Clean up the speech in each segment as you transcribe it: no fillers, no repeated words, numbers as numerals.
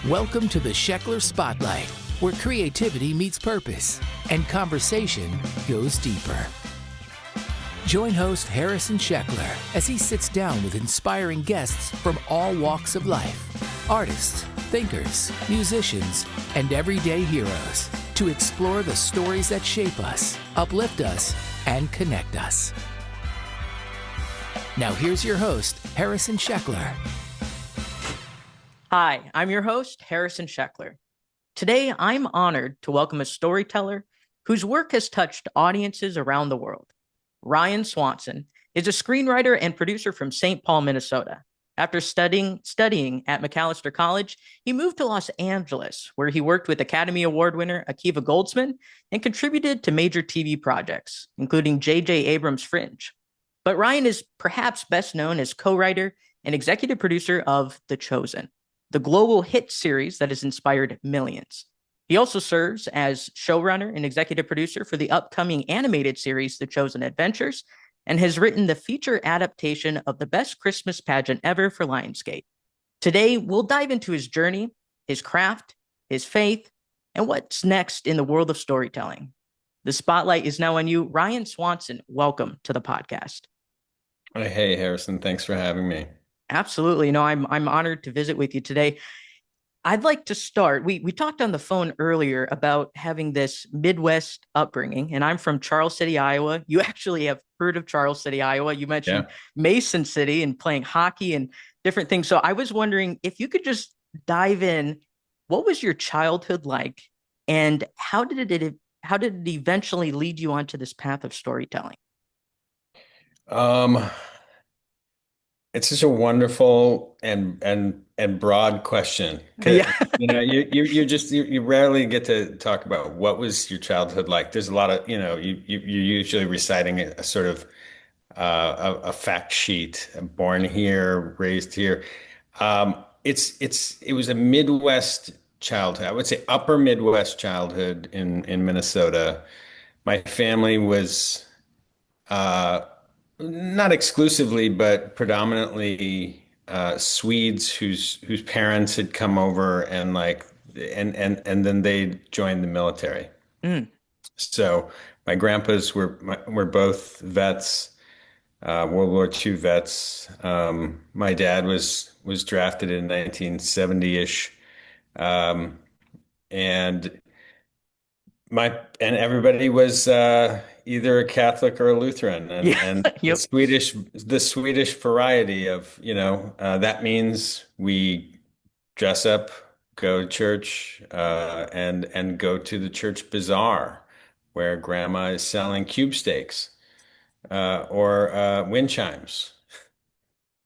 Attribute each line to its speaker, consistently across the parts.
Speaker 1: Welcome to the Sheckler Spotlight, where creativity meets purpose and conversation goes deeper. Join host Harrison Sheckler as he sits down with inspiring guests from all walks of life, artists, thinkers, musicians, and everyday heroes, to explore the stories that shape us, uplift us, and connect us. Now here's your host, Harrison Sheckler.
Speaker 2: Hi, I'm your host, Harrison Sheckler. Today, I'm honored to welcome a storyteller whose work has touched audiences around the world. Ryan Swanson is a screenwriter and producer from St. Paul, Minnesota. After studying at Macalester College, he moved to Los Angeles, where he worked with Academy Award winner Akiva Goldsman and contributed to major TV projects, including J.J. Abrams' Fringe. But Ryan is perhaps best known as co-writer and executive producer of The Chosen, the global hit series that has inspired millions. He also serves as showrunner and executive producer for the upcoming animated series, The Chosen Adventures, and has written the feature adaptation of the best Christmas pageant ever for Lionsgate. Today, we'll dive into his journey, his craft, his faith, and what's next in the world of storytelling. The spotlight is now on you. Ryan Swanson, welcome to the podcast.
Speaker 3: Hey, Harrison, thanks for having me.
Speaker 2: Absolutely. No, I'm honored to visit with you today. I'd like to start. We talked on the phone earlier about having this Midwest upbringing, and I'm from Charles City, Iowa. You actually have heard of Charles City, Iowa. You mentioned Mason City and playing hockey and different things. So I was wondering if you could just dive in. What was your childhood like, and how did it eventually lead you onto this path of storytelling?
Speaker 3: It's such a wonderful and broad question.
Speaker 2: Yeah.
Speaker 3: You rarely get to talk about what was your childhood like. There's a lot of, you're usually reciting a sort of a fact sheet, born here, raised here. It was a Midwest childhood. I would say upper Midwest childhood in Minnesota. My family was not exclusively, but predominantly Swedes whose parents had come over and then they joined the military.
Speaker 2: Mm.
Speaker 3: So my grandpas were both vets, World War II vets. My dad was drafted in 1970-ish, and and everybody was either a Catholic or a Lutheran, and
Speaker 2: Yep.
Speaker 3: The Swedish variety of that means we dress up, go to church, and go to the church bazaar where grandma is selling cube steaks or wind chimes.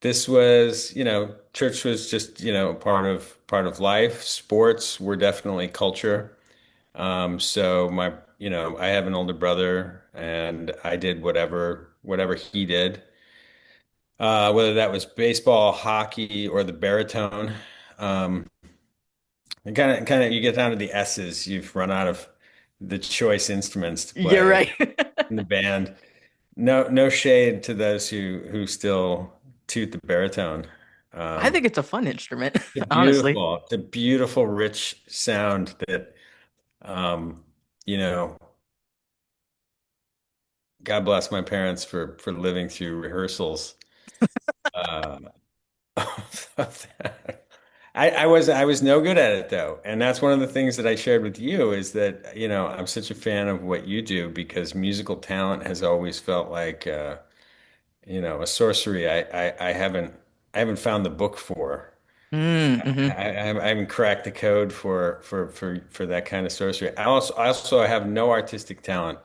Speaker 3: This was, church was just, part of life. Sports were definitely culture. So I have an older brother, and I did whatever he did, whether that was baseball, hockey, or the baritone. And kind of, you get down to the S's, you've run out of the choice instruments to
Speaker 2: You're
Speaker 3: play
Speaker 2: right.
Speaker 3: in the band. No shade to those who still toot the baritone.
Speaker 2: I think it's a fun instrument, honestly.
Speaker 3: The beautiful, rich sound that, um, you know, God bless my parents for living through rehearsals. Uh, of that. I was no good at it though, and that's one of the things that I shared with you is that I'm such a fan of what you do because musical talent has always felt like a sorcery. I haven't found the book for.
Speaker 2: Mm-hmm.
Speaker 3: I haven't cracked the code for that kind of sorcery. I also have no artistic talent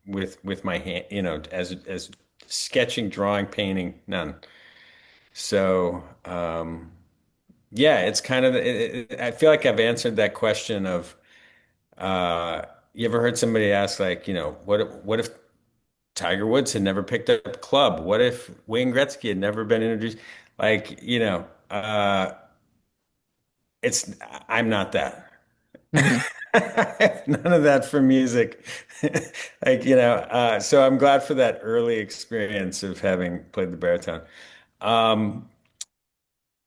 Speaker 3: with my hand, as sketching, drawing, painting, none. So yeah, it's kind of I feel like I've answered that question of you ever heard somebody ask like, what if Tiger Woods had never picked up a club? What if Wayne Gretzky had never been introduced? Like, it's I'm not that.
Speaker 2: Mm-hmm.
Speaker 3: None of that for music. So I'm glad for that early experience of having played the baritone. Um,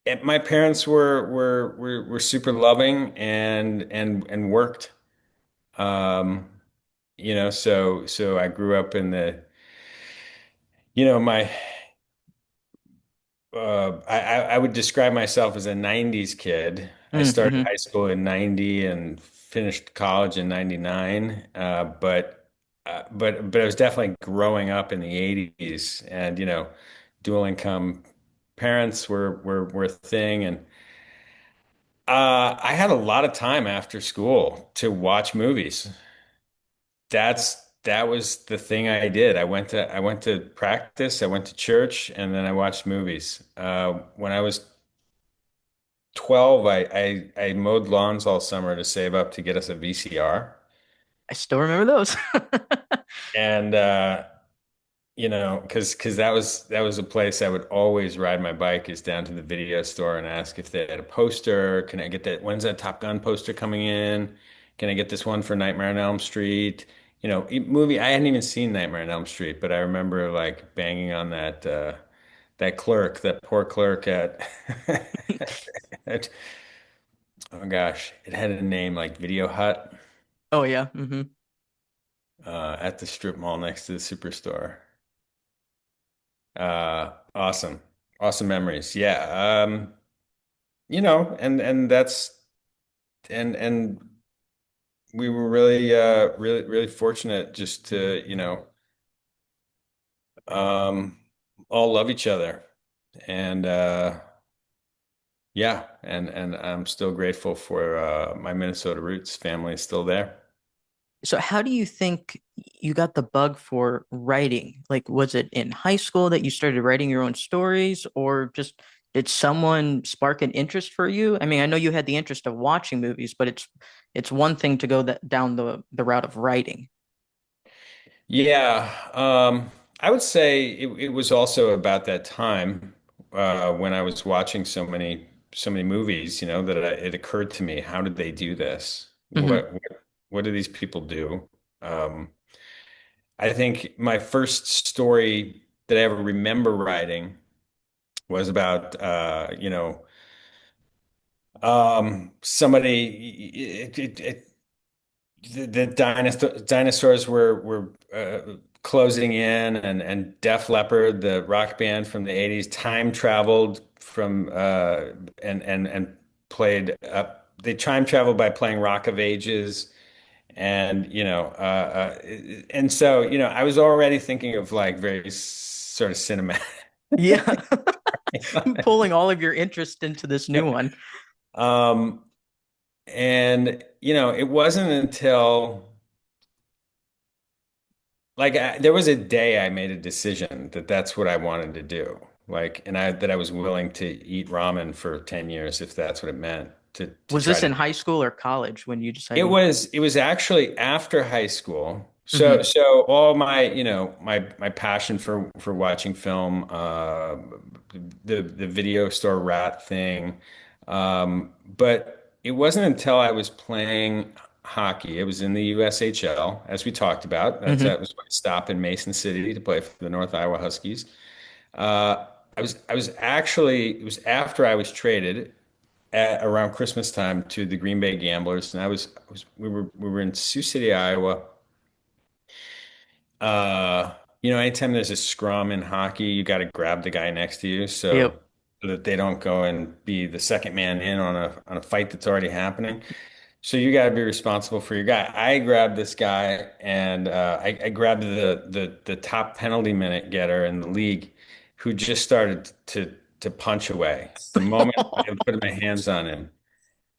Speaker 3: and my parents were super loving and worked. Um, so I grew up in my I would describe myself as a 90s kid. I started
Speaker 2: Mm-hmm.
Speaker 3: high school in 90 and finished college in 99. But I was definitely growing up in the 80s, and dual income parents were a thing. And I had a lot of time after school to watch movies. That was the thing I did. I went to practice, I went to church, and then I watched movies. When I was 12, I mowed lawns all summer to save up to get us a VCR.
Speaker 2: I still remember those.
Speaker 3: And because that was a place I would always ride my bike is down to the video store and ask if they had a poster. Can I get that? When's that Top Gun poster coming in? Can I get this one for Nightmare on Elm Street? Movie. I hadn't even seen Nightmare on Elm Street, but I remember like banging on that poor clerk at, at oh gosh, it had a name like Video Hut,
Speaker 2: Oh yeah. Mm-hmm.
Speaker 3: at the strip mall next to the superstore. Awesome. Awesome memories. Yeah. And and we were really fortunate just to, all love each other. And yeah, and I'm still grateful for my Minnesota roots. Family is still there.
Speaker 2: So how do you think you got the bug for writing? Like, was it in high school that you started writing your own stories, or just did someone spark an interest for you? I mean, I know you had the interest of watching movies, but it's one thing to go down the route of writing.
Speaker 3: Yeah, I would say it was also about that time when I was watching so many movies, that it occurred to me, how did they do this?
Speaker 2: Hmm.
Speaker 3: What do these people do? Um, I think my first story that I ever remember writing was about somebody. The dinosaurs were closing in, and Def Leppard, the rock band from the 80s, time traveled from and played they time traveled by playing Rock of Ages. And and so I was already thinking of like very sort of cinematic.
Speaker 2: Yeah. Pulling all of your interest into this new
Speaker 3: Yep.
Speaker 2: one.
Speaker 3: um and it wasn't until like there was a day I made a decision that that's what I wanted to do. Like, and I was willing to eat ramen for 10 years if that's what it meant to
Speaker 2: Was
Speaker 3: try
Speaker 2: this
Speaker 3: to.
Speaker 2: in high school or college when you
Speaker 3: It
Speaker 2: decided?
Speaker 3: was it was actually after high school. So
Speaker 2: Hmm.
Speaker 3: so all my my passion for watching film, the video store rat thing, but it wasn't until I was playing hockey. It was in the USHL, as we talked about. That
Speaker 2: Hmm.
Speaker 3: was my stop in Mason City to play for the North Iowa Huskies. I was actually, it was after I was traded around Christmas time to the Green Bay Gamblers, and we were in Sioux City, Iowa. Uh, anytime there's a scrum in hockey, you got to grab the guy next to you so
Speaker 2: Yep.
Speaker 3: that they don't go and be the second man in on a fight that's already happening. So you got to be responsible for your guy. I grabbed this guy, and I grabbed the top penalty minute getter in the league, who just started to punch away the moment I put my hands on him.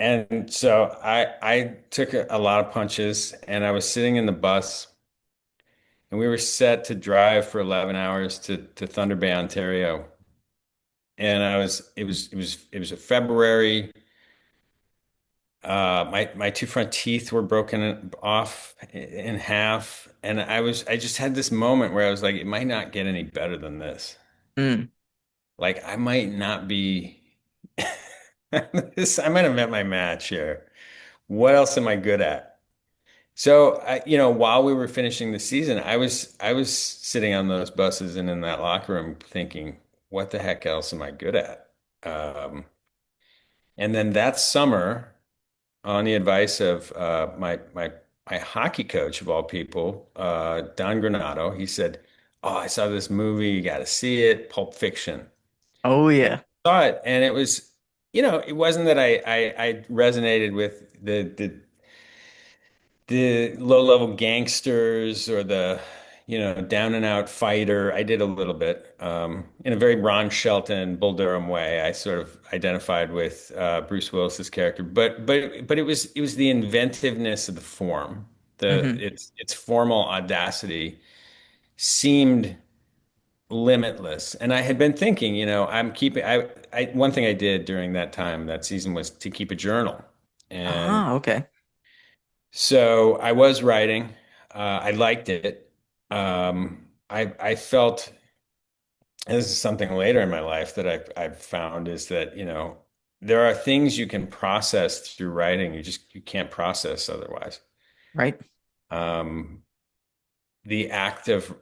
Speaker 3: And so I took a lot of punches, and I was sitting in the bus, and we were set to drive for 11 hours to Thunder Bay, Ontario. And it was a February. My two front teeth were broken off in half, and I just had this moment where I was like, it might not get any better than this.
Speaker 2: Mm.
Speaker 3: Like, I might not be I might have met my match here. What else am I good at? So while we were finishing the season, I was sitting on those buses and in that locker room thinking, what the heck else am I good at? And then that summer, on the advice of my hockey coach of all people, Don Granato, he said, "Oh, I saw this movie. You got to see it, Pulp Fiction."
Speaker 2: Oh
Speaker 3: And
Speaker 2: yeah.
Speaker 3: I saw it, and it was, it wasn't that I resonated with the low-level gangsters or the, down and out fighter. I did a little bit, in a very Ron Shelton, Bull Durham way. I sort of identified with Bruce Willis's character, but it was the inventiveness of the form,
Speaker 2: Hmm.
Speaker 3: its formal audacity seemed limitless. And I had been thinking, one thing I did during that time, that season, was to keep a journal. And
Speaker 2: Ah, okay.
Speaker 3: so I was writing. I liked it. I felt, and this is something later in my life that I've found, is that, there are things you can process through writing. You can't process otherwise.
Speaker 2: Right.
Speaker 3: Um, the act of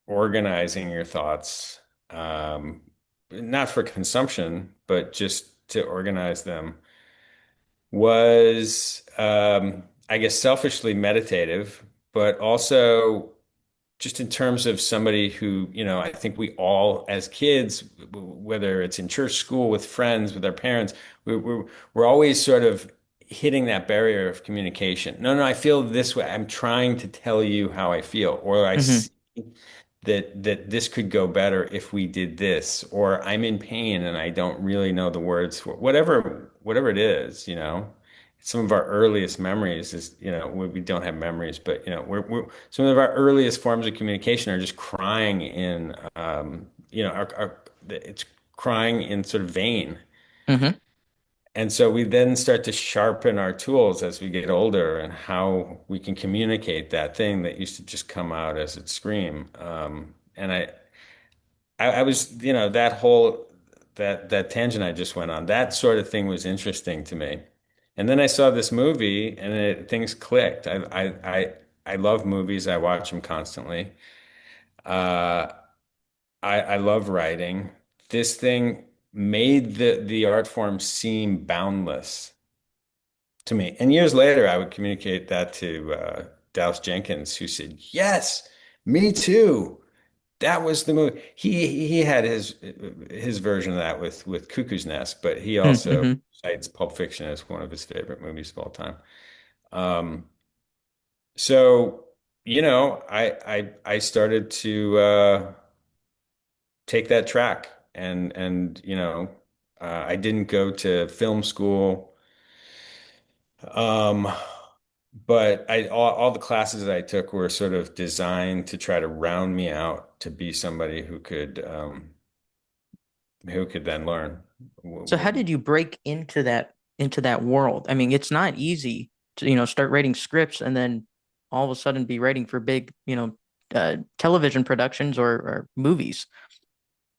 Speaker 3: organizing your thoughts, not for consumption, but just to organize them, was, I guess, selfishly meditative, but also just in terms of somebody who, I think we all, as kids, whether it's in church, school, with friends, with our parents, we're always sort of hitting that barrier of communication. No, no, I feel this way. I'm trying to tell you how I feel, or I
Speaker 2: Hmm.
Speaker 3: see that this could go better if we did this, or I'm in pain and I don't really know the words for whatever it is, some of our earliest memories is, we don't have memories, but we're some of our earliest forms of communication are just crying in, it's crying in sort of vain.
Speaker 2: Hmm.
Speaker 3: And so we then start to sharpen our tools as we get older, and how we can communicate that thing that used to just come out as it scream. And I was, that tangent I just went on, that sort of thing was interesting to me. And then I saw this movie, and things clicked. I love movies. I watch them constantly. Uh, I love writing. This thing made the art form seem boundless to me. And years later, I would communicate that to Dallas Jenkins, who said, "Yes, me too. That was the movie." He had his version of that with Cuckoo's Nest, but he also
Speaker 2: Hmm.
Speaker 3: cites Pulp Fiction as one of his favorite movies of all time. Um, so, I started to take that track, and I didn't go to film school. Um, but all the classes that I took were sort of designed to try to round me out to be somebody who could then learn.
Speaker 2: So how did you break into that world? I mean, it's not easy to, start writing scripts and then all of a sudden be writing for big, television productions or movies.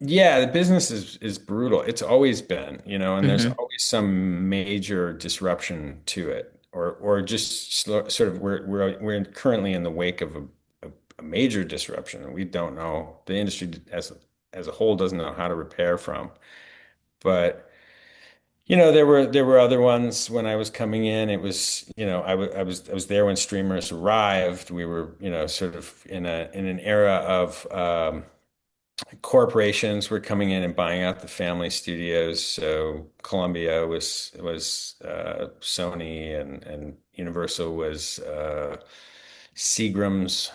Speaker 3: Yeah, the business is brutal. It's always been, and there's
Speaker 2: Hmm.
Speaker 3: always some major disruption to it, or just sort of, we're currently in the wake of a major disruption, and we don't know, the industry as a whole doesn't know how to repair from. But there were other ones when I was coming in. It was, I was there when streamers arrived. We were, sort of in an era of, corporations were coming in and buying out the family studios. So Columbia was Sony, and Universal was Seagram's.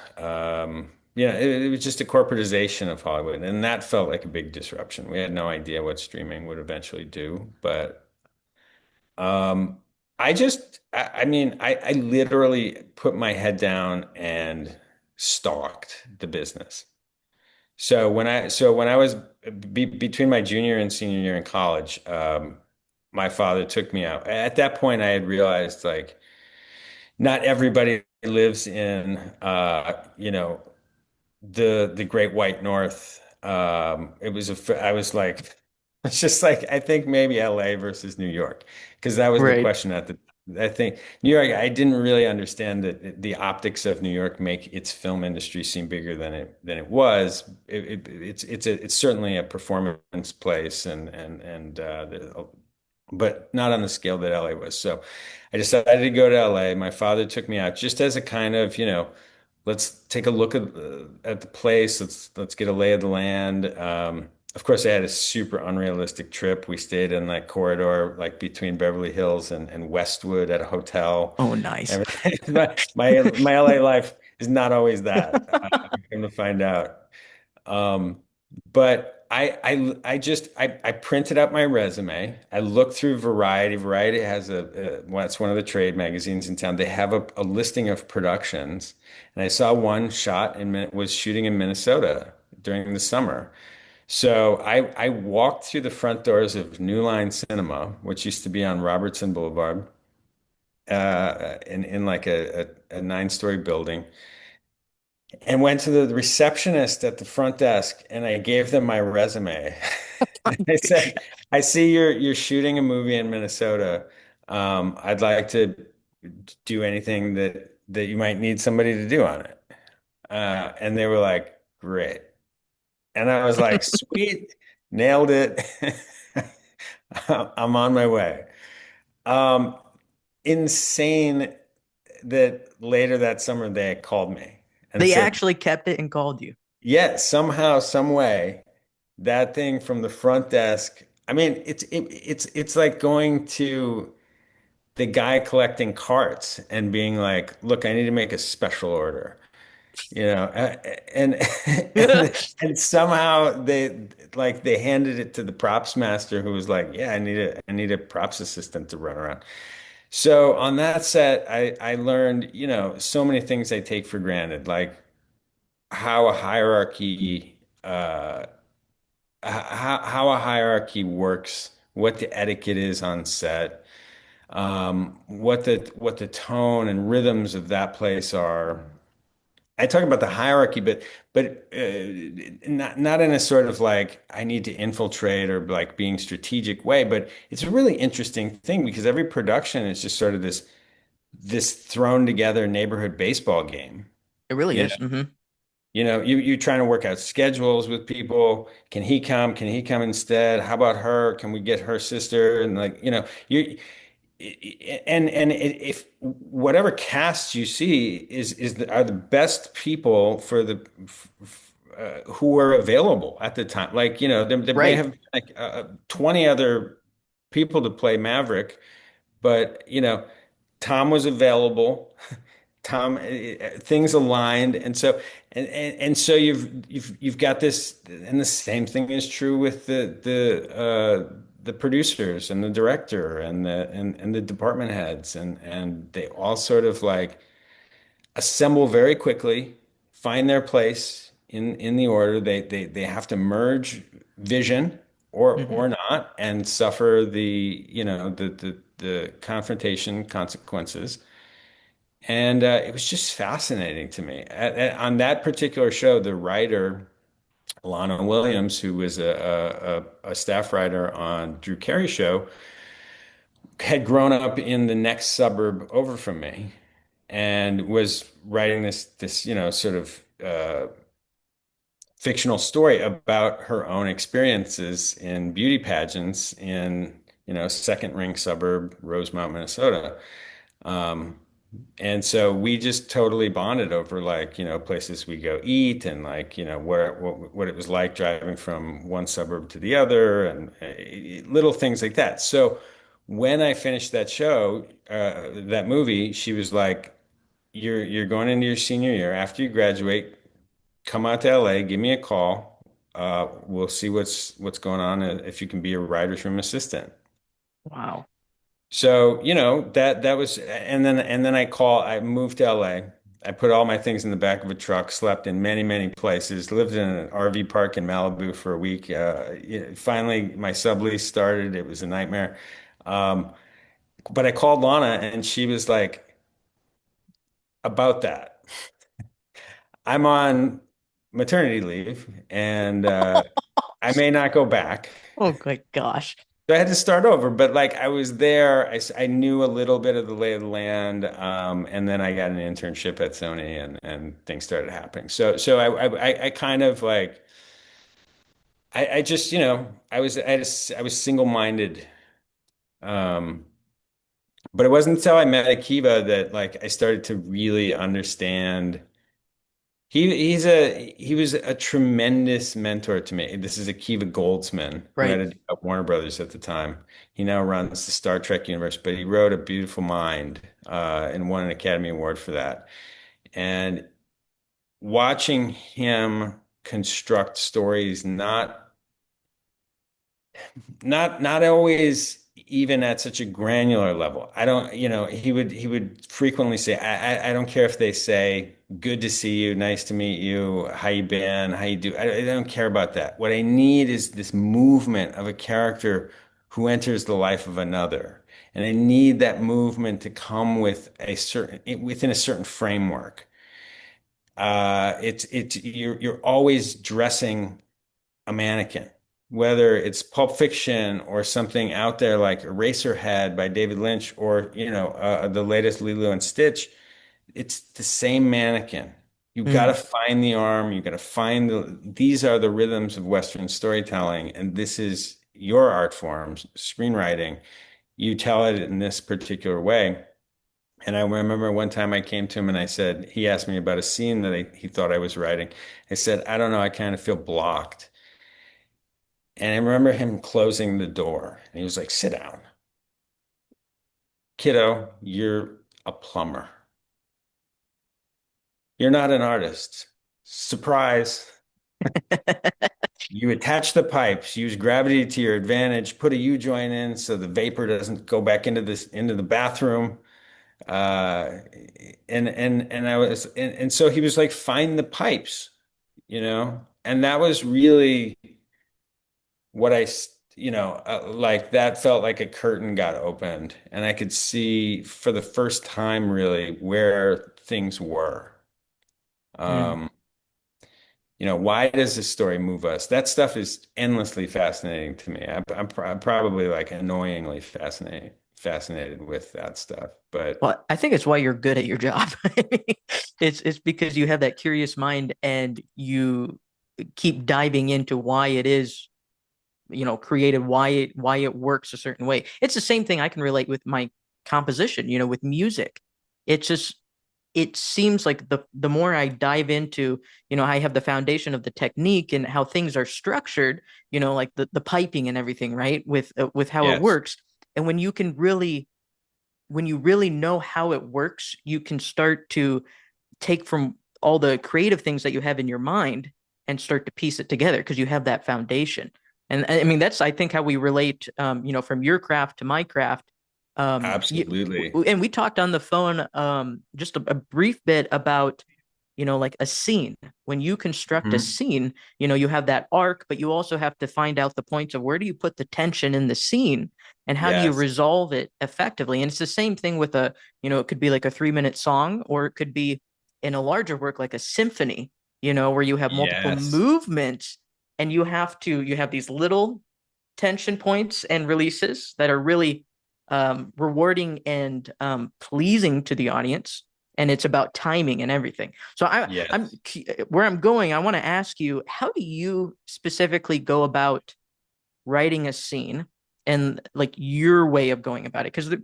Speaker 3: It was just a corporatization of Hollywood, and that felt like a big disruption. We had no idea what streaming would eventually do, but um, I mean, I literally put my head down and stalked the business. So when I was between my junior and senior year in college, my father took me out. At that point, I had realized, like, not everybody lives in, the Great White North. I was like, it's just like, I think maybe LA versus New York, because that was the
Speaker 2: Right.
Speaker 3: question at the. I think New York. I didn't really understand that the optics of New York make its film industry seem bigger than it was. It's certainly a performance place, and but not on the scale that LA was. So I decided to go to LA. My father took me out just as a kind of, let's take a look at the place. Let's get a lay of the land. Of course, I had a super unrealistic trip. We stayed in that corridor, like between Beverly Hills and Westwood at a hotel.
Speaker 2: Oh, nice.
Speaker 3: Everything. My LA life is not always that. I'm going to find out. Um, but I printed out my resume. I looked through Variety. Variety has well, it's one of the trade magazines in town. They have a listing of productions, and I saw one shot was shooting in Minnesota during the summer. So I walked through the front doors of New Line Cinema, which used to be on Robertson Boulevard, in like a nine-story building, and went to the receptionist at the front desk, and I gave them my resume. I said, "I see you're shooting a movie in Minnesota. I'd like to do anything that you might need somebody to do on it." And they were like, "Great." And I was like, "Sweet, nailed it. I'm on my way." Um, Insane that later that summer they had called me and
Speaker 2: They
Speaker 3: said,
Speaker 2: actually kept it and called you.
Speaker 3: yeah, somehow, some way, that thing from the front desk. I mean, it's like going to the guy collecting carts and being like, "Look, I need to make a special order," and and somehow they handed it to the props master who was like, "Yeah, I need a props assistant to run around." So on that set, I learned, so many things I take for granted, like how a hierarchy how a hierarchy works, what the etiquette is on set, what the tone and rhythms of that place are. I talk about the hierarchy, but not in a sort of like I need to infiltrate or like being strategic way, but it's a really interesting thing because every production is just sort of this thrown together neighborhood baseball game.
Speaker 2: It really
Speaker 3: You
Speaker 2: is. Hmm.
Speaker 3: you're trying to work out schedules with people. Can he come? Can he come instead? How about her? Can we get her sister? And like, you and if whatever cast you see are the best people for the who are available at the time. Like, there may
Speaker 2: Right.
Speaker 3: have like 20 other people to play Maverick, but Tom was available. Tom, things aligned, and so you've got this, and the same thing is true with the producers and the director and the department heads, and they all sort of like assemble very quickly, find their place in the order. They have to merge vision or
Speaker 2: Hmm.
Speaker 3: not, and suffer the confrontation consequences. And it was just fascinating to me. On that particular show, the writer, Lana Williams, who was a staff writer on Drew Carey's show, had grown up in the next suburb over from me and was writing this sort of fictional story about her own experiences in beauty pageants in, second ring suburb, Rosemount, Minnesota. Um, And so we just totally bonded over like, places we go eat and like, what it was like driving from one suburb to the other and little things like that. So when I finished that show, that movie, she was like, you're going into your senior year. After you graduate, come out to LA, give me a call. We'll see what's going on if you can be a writer's room assistant.
Speaker 2: Wow.
Speaker 3: So, that was, and then I moved to LA. I put all my things in the back of a truck, slept in many, many places, lived in an RV park in Malibu for a week. Finally, my sublease started. It was a nightmare. Um, but I called Lana and she was like, about that. I'm on maternity leave and I may not go back.
Speaker 2: Oh, good gosh.
Speaker 3: So I had to start over, but like I was there, I knew a little bit of the lay of the land, and then I got an internship at Sony, and things started happening. So I kind of like I just I was single-minded Um, but it wasn't until I met Akiva that like I started to really understand. He was a tremendous mentor to me. This is Akiva Goldsman, who had
Speaker 2: Right.
Speaker 3: a deal at Warner Brothers at the time. He now runs the Star Trek universe, but he wrote A Beautiful Mind, and won an Academy Award for that. And watching him construct stories, not always even at such a granular level. I don't, he would frequently say, I don't care if they say, good to see you, nice to meet you, how you been, how you do. I don't care about that. What I need is this movement of a character who enters the life of another. And I need that movement to come within a certain framework. You're always dressing a mannequin, whether it's Pulp Fiction or something out there like Eraserhead by David Lynch, or the latest Lilo and Stitch. It's the same mannequin. You got to
Speaker 2: Mm.
Speaker 3: find the arm. You got to find these are the rhythms of Western storytelling, and this is your art form, screenwriting. You tell it in this particular way. And I remember one time I came to him and I said, he asked me about a scene that he thought I was writing. I said, I don't know, I kind of feel blocked. And I remember him closing the door and he was like, sit down. Kiddo, you're a plumber. You're not an artist. Surprise. You attach the pipes, use gravity to your advantage, put a U-joint in so the vapor doesn't go back into the bathroom. Uh, and so he was like, find the pipes, and that was really what like that felt like a curtain got opened and I could see for the first time really where things were.
Speaker 2: Mm.
Speaker 3: Um, why does this story move us? That stuff is endlessly fascinating to me. I'm probably like annoyingly fascinated with that stuff, but
Speaker 2: Well, I think it's why you're good at your job. It's because you have that curious mind and you keep diving into why it is, created, why it works a certain way. It's the same thing I can relate with my composition, with music. It's just it seems like the more I dive into, I have the foundation of the technique and how things are structured, like the piping and everything, right? With how it
Speaker 3: yes,
Speaker 2: works. And when you really know how it works, you can start to take from all the creative things that you have in your mind and start to piece it together because you have that foundation. And I mean, that's, I think, how we relate, from your craft to my craft.
Speaker 3: absolutely.
Speaker 2: And we talked on the phone, just a brief bit about, like a scene. When you construct a
Speaker 3: Mhm.
Speaker 2: scene, you have that arc, but you also have to find out the points of where do you put the tension in the scene and how do you
Speaker 3: Yes,
Speaker 2: resolve it effectively. And it's the same thing with it could be like a 3-minute song, or it could be in a larger work like a symphony, where you have multiple
Speaker 3: yes,
Speaker 2: movements and you have these little tension points and releases that are really rewarding and pleasing to the audience. And it's about timing and everything. So I'm
Speaker 3: yes.
Speaker 2: where I'm going. I want to ask you, how do you specifically go about writing a scene and like your way of going about it? Because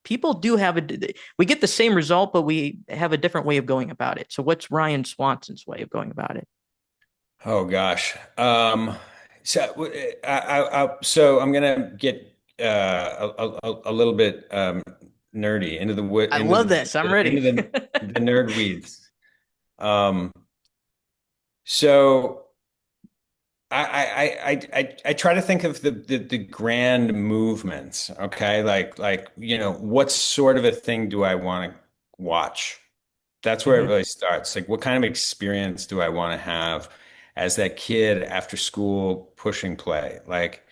Speaker 2: people do have we get the same result, but we have a different way of going about it. So what's Ryan Swanson's way of going about it?
Speaker 3: Oh gosh. So I'm gonna get a little bit nerdy into the wood
Speaker 2: I love this. I'm ready.
Speaker 3: into the nerd weeds. Um, so I try to think of the grand movements. Okay, like what sort of a thing do I want to watch? That's where it
Speaker 2: Hmm.
Speaker 3: really starts. Like, what kind of experience do I want to have as that kid after school pushing play? Like,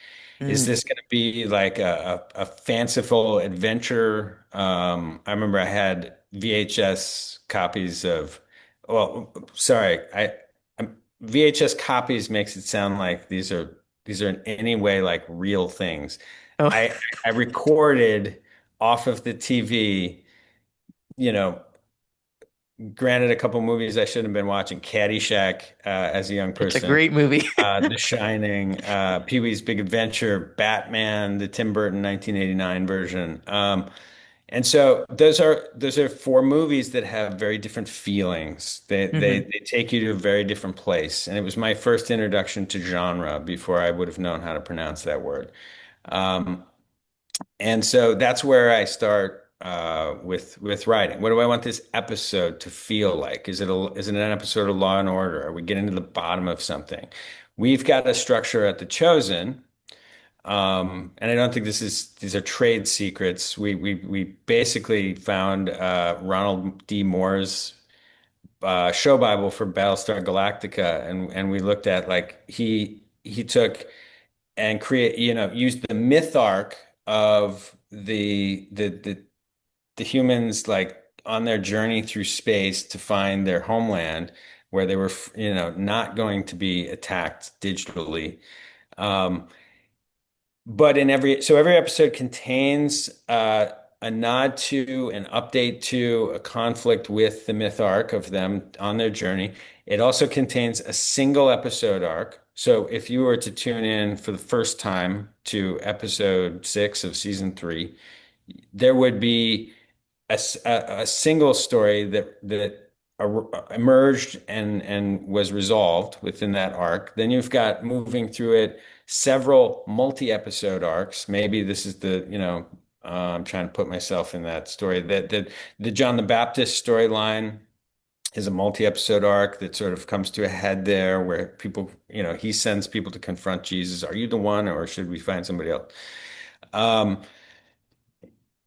Speaker 3: is
Speaker 2: Mm.
Speaker 3: this going to be like a fanciful adventure? I remember I had VHS copies of, well, sorry, VHS copies makes it sound like these are in any way like real things.
Speaker 2: Oh,
Speaker 3: I recorded off of the TV, you know, granted a couple movies I shouldn't have been watching. Caddyshack as a young
Speaker 2: It's a
Speaker 3: person,
Speaker 2: great movie.
Speaker 3: The Shining, Pee-wee's Big Adventure, Batman, the Tim Burton 1989 version. And so those are four movies that have very different feelings. They, they
Speaker 2: Hmm.
Speaker 3: they take you to a very different place. And it was my first introduction to genre before I would have known how to pronounce that word. Um, and so that's where I start with writing. What do I want this episode to feel like? Is it an episode of Law and Order? Are we getting to the bottom of something? We've got a structure at The Chosen, and I don't think these are trade secrets. We basically found Ronald D. Moore's show Bible for Battlestar Galactica, and we looked at like he took and used the myth arc of the humans like on their journey through space to find their homeland where they were not going to be attacked digitally. Um, but every episode contains a nod to, an update to, a conflict with the myth arc of them on their journey. It also contains a single episode arc. So if you were to tune in for the first time to episode 6 of season 3, there would be a single story that emerged and was resolved within that arc. Then you've got moving through it several multi-episode arcs. Maybe this is I'm trying to put myself in that story. That the John the Baptist storyline is a multi-episode arc that sort of comes to a head there, where people, he sends people to confront Jesus. Are you the one, or should we find somebody else? Um,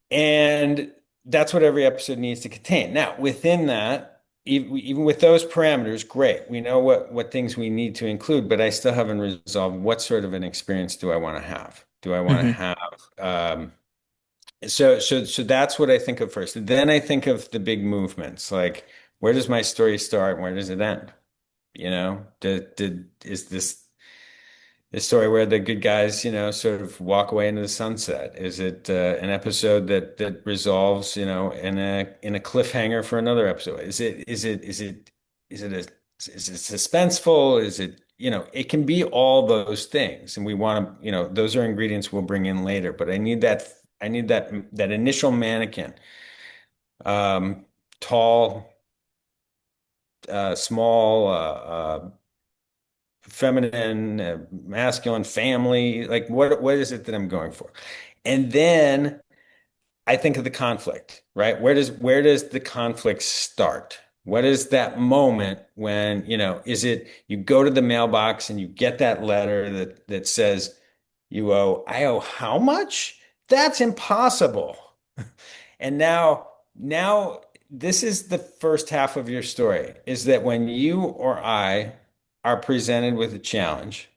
Speaker 3: and that's what every episode needs to contain. Now, within that, even with those parameters, great. We know what things we need to include, but I still haven't resolved what sort of an experience do I want to have? Do I want to
Speaker 2: Hmm.
Speaker 3: have so that's what I think of first. Then I think of the big movements, like where does my story start and where does it end? Is this story where the good guys, sort of walk away into the sunset? Is it an episode that resolves, in a cliffhanger for another episode? Is it suspenseful? It can be all those things, and we want to, those are ingredients we'll bring in later. But I need that initial mannequin, um, tall, small, feminine, masculine, family. Like what is it that I'm going for? And then I think of the conflict, right? Where does the conflict start? What is that moment when, is it you go to the mailbox and you get that letter that says I owe how much? That's impossible. And now this is the first half of your story, is that when you or I are presented with a challenge,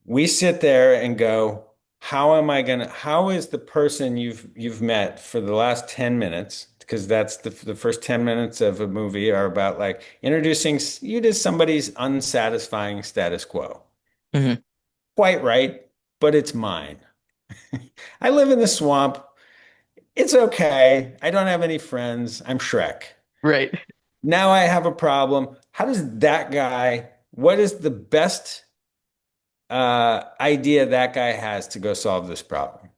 Speaker 3: we sit there and go, how is the person you've met for the last 10 minutes, because that's the first 10 minutes of a movie are about like introducing you to somebody's unsatisfying status quo.
Speaker 2: Hmm.
Speaker 3: Quite right, but it's mine. I live in the swamp. It's okay. I don't have any friends. I'm Shrek.
Speaker 2: Right.
Speaker 3: Now I have a problem. How does that guy, what is the best idea that guy has to go solve this problem?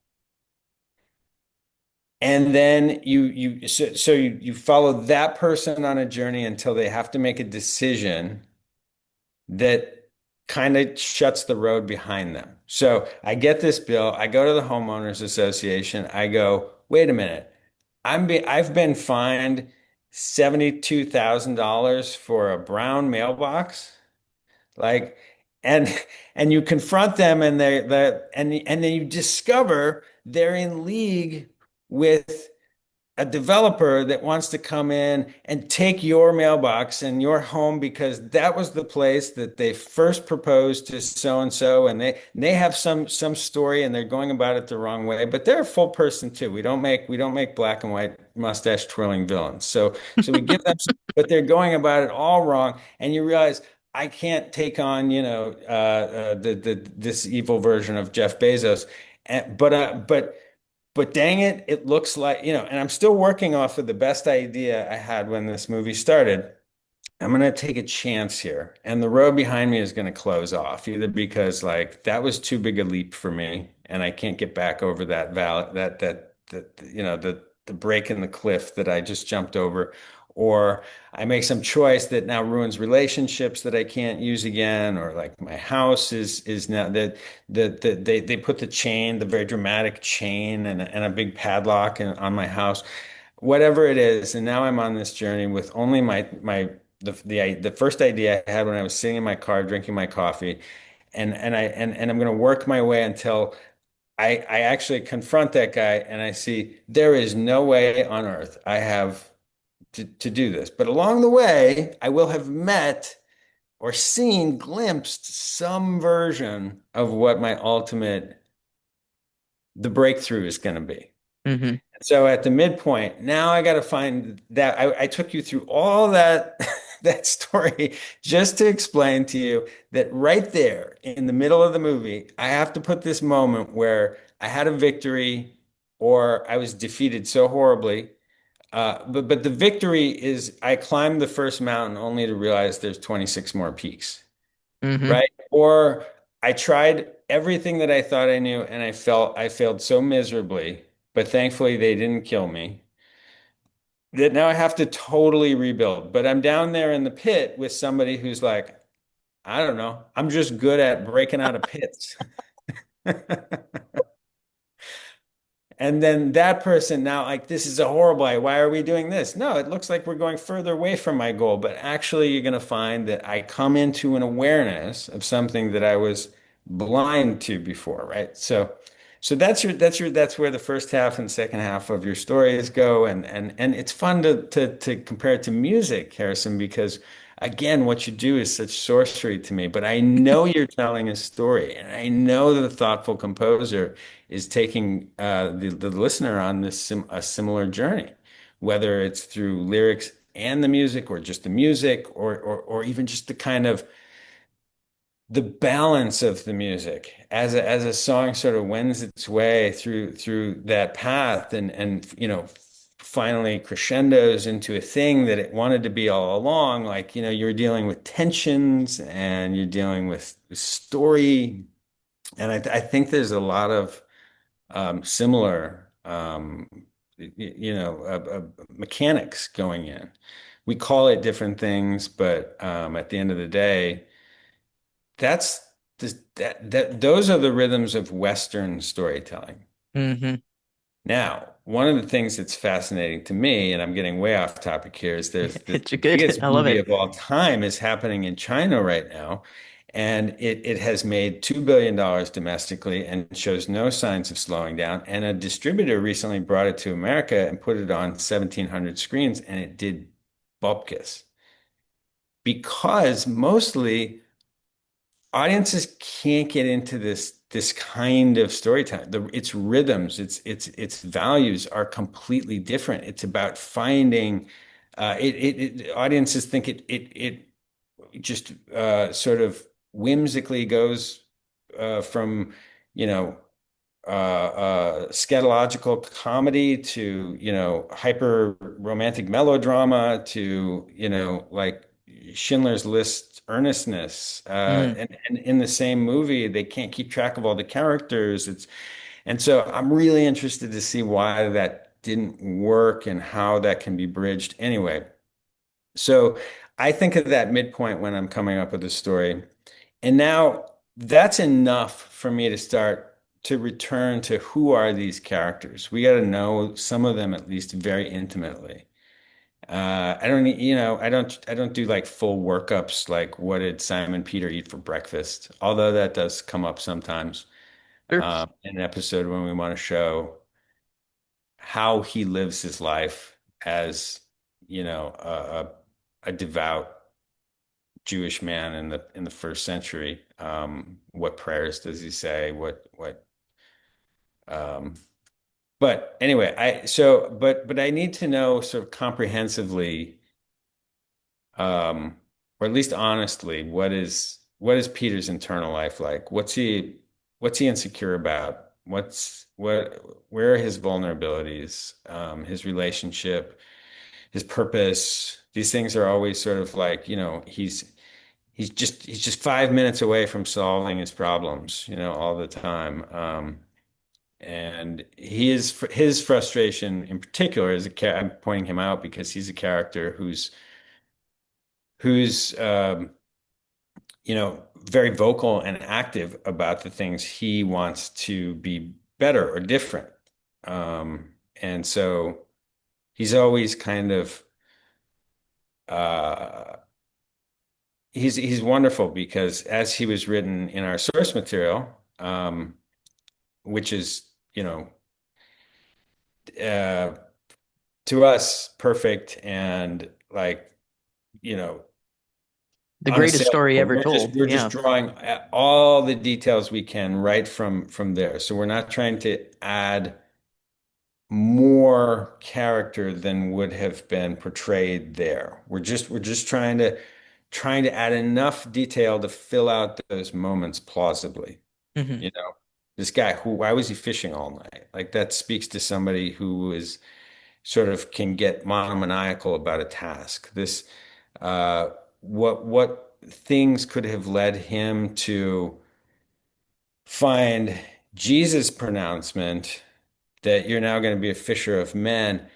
Speaker 3: And then you follow that person on a journey until they have to make a decision that kind of shuts the road behind them. So I get this bill. I go to the homeowners association. I go, wait a minute. I've been fined $72,000 for a brown mailbox. Like, and and you confront them, and and then you discover they're in league with a developer that wants to come in and take your mailbox and your home because that was the place that they first proposed to so and so, and they have some story and they're going about it the wrong way, but they're a full person too. We don't make black and white mustache twirling villains. So we give them, but they're going about it all wrong, and you realize I can't take on this evil version of Jeff Bezos, but but dang it, it looks like, and I'm still working off of the best idea I had when this movie started. I'm going to take a chance here, and the road behind me is going to close off, either because like that was too big a leap for me, and I can't get back over that valley, the break in the cliff that I just jumped over, or I make some choice that now ruins relationships that I can't use again, or like my house is now that they put the chain, the very dramatic chain, and a big padlock on my house, whatever it is, and now I'm on this journey with only my the first idea I had when I was sitting in my car drinking my coffee, and I'm going to work my way until I actually confront that guy and I see there is no way on earth I have to do this. But along the way, I will have met or seen, glimpsed some version of what my ultimate the breakthrough is going to be.
Speaker 2: Mm-hmm.
Speaker 3: So at the midpoint, now I got to find that I took you through all that that story just to explain to you that right there in the middle of the movie, I have to put this moment where I had a victory or I was defeated so horribly. But the victory is I climbed the first mountain only to realize there's 26 more peaks,
Speaker 2: Mm-hmm.
Speaker 3: right? Or I tried everything that I thought I knew and I failed so miserably, but thankfully they didn't kill me. That now I have to totally rebuild. But I'm down there in the pit with somebody who's like, I don't know, I'm just good at breaking out of pits. And then that person now, like, this is a horrible idea. Why are we doing this? No, it looks like we're going further away from my goal. But actually, you're going to find that I come into an awareness of something that I was blind to before, right? So that's where the first half and second half of your stories go. And it's fun to compare it to music, Harrison, because again, what you do is such sorcery to me. But I know you're telling a story, and I know that the thoughtful composer is taking the listener on a similar journey, whether it's through lyrics and the music, or just the music, or even just the kind of the balance of the music as a song sort of wends its way through that path, and finally crescendos into a thing that it wanted to be all along. Like, you're dealing with tensions and you're dealing with story, and I think there's a lot of similar, mechanics going in. We call it different things, but at the end of the day, that's those are the rhythms of Western storytelling.
Speaker 2: Mm-hmm.
Speaker 3: Now, one of the things that's fascinating to me, and I'm getting way off topic here, is there's the
Speaker 2: It's good.
Speaker 3: biggest
Speaker 2: I love
Speaker 3: movie
Speaker 2: it.
Speaker 3: of all time is happening in China right now. And it has made $2 billion domestically and shows no signs of slowing down. And a distributor recently brought it to America and put it on 1,700 screens, and it did bupkis because mostly audiences can't get into this kind of storytelling. Its rhythms, its values are completely different. It's about finding audiences think it just sort of whimsically goes from scatological comedy to hyper romantic melodrama to like Schindler's List earnestness,
Speaker 2: Mm.
Speaker 3: and in the same movie they can't keep track of all the characters. And so I'm really interested to see why that didn't work and how that can be bridged anyway. So I think of that midpoint when I'm coming up with a story. And now that's enough for me to start to return to who are these characters. We got to know some of them at least very intimately. I don't, I don't do like full workups like what did Simon Peter eat for breakfast, although that does come up sometimes
Speaker 2: Sure.
Speaker 3: in an episode when we want to show how he lives his life as, a devout Jewish man in the first century. What prayers does he say? Um, but anyway, but I need to know sort of comprehensively, or at least honestly, what is Peter's internal life like? What's he insecure about? where are his vulnerabilities, his relationship, his purpose. These things are always sort of like, he's just 5 minutes away from solving his problems, all the time. And his frustration in particular I'm pointing him out because he's a character who's very vocal and active about the things he wants to be better or different. And so he's always kind of uh, he's wonderful because as he was written in our source material, which is, uh, to us perfect and like, you know,
Speaker 2: The greatest story
Speaker 3: unassailable.
Speaker 2: ever
Speaker 3: We're just
Speaker 2: told.
Speaker 3: we're just
Speaker 2: Yeah.
Speaker 3: drawing all the details we can right from there. So we're not trying to add more character than would have been portrayed there. We're just trying to add enough detail to fill out those moments plausibly.
Speaker 2: Hmm.
Speaker 3: You know, this guy why was he fishing all night? Like that speaks to somebody who is sort of can get monomaniacal about a task. Uh, what things could have led him to find Jesus' pronouncement that you're now going to be a fisher of men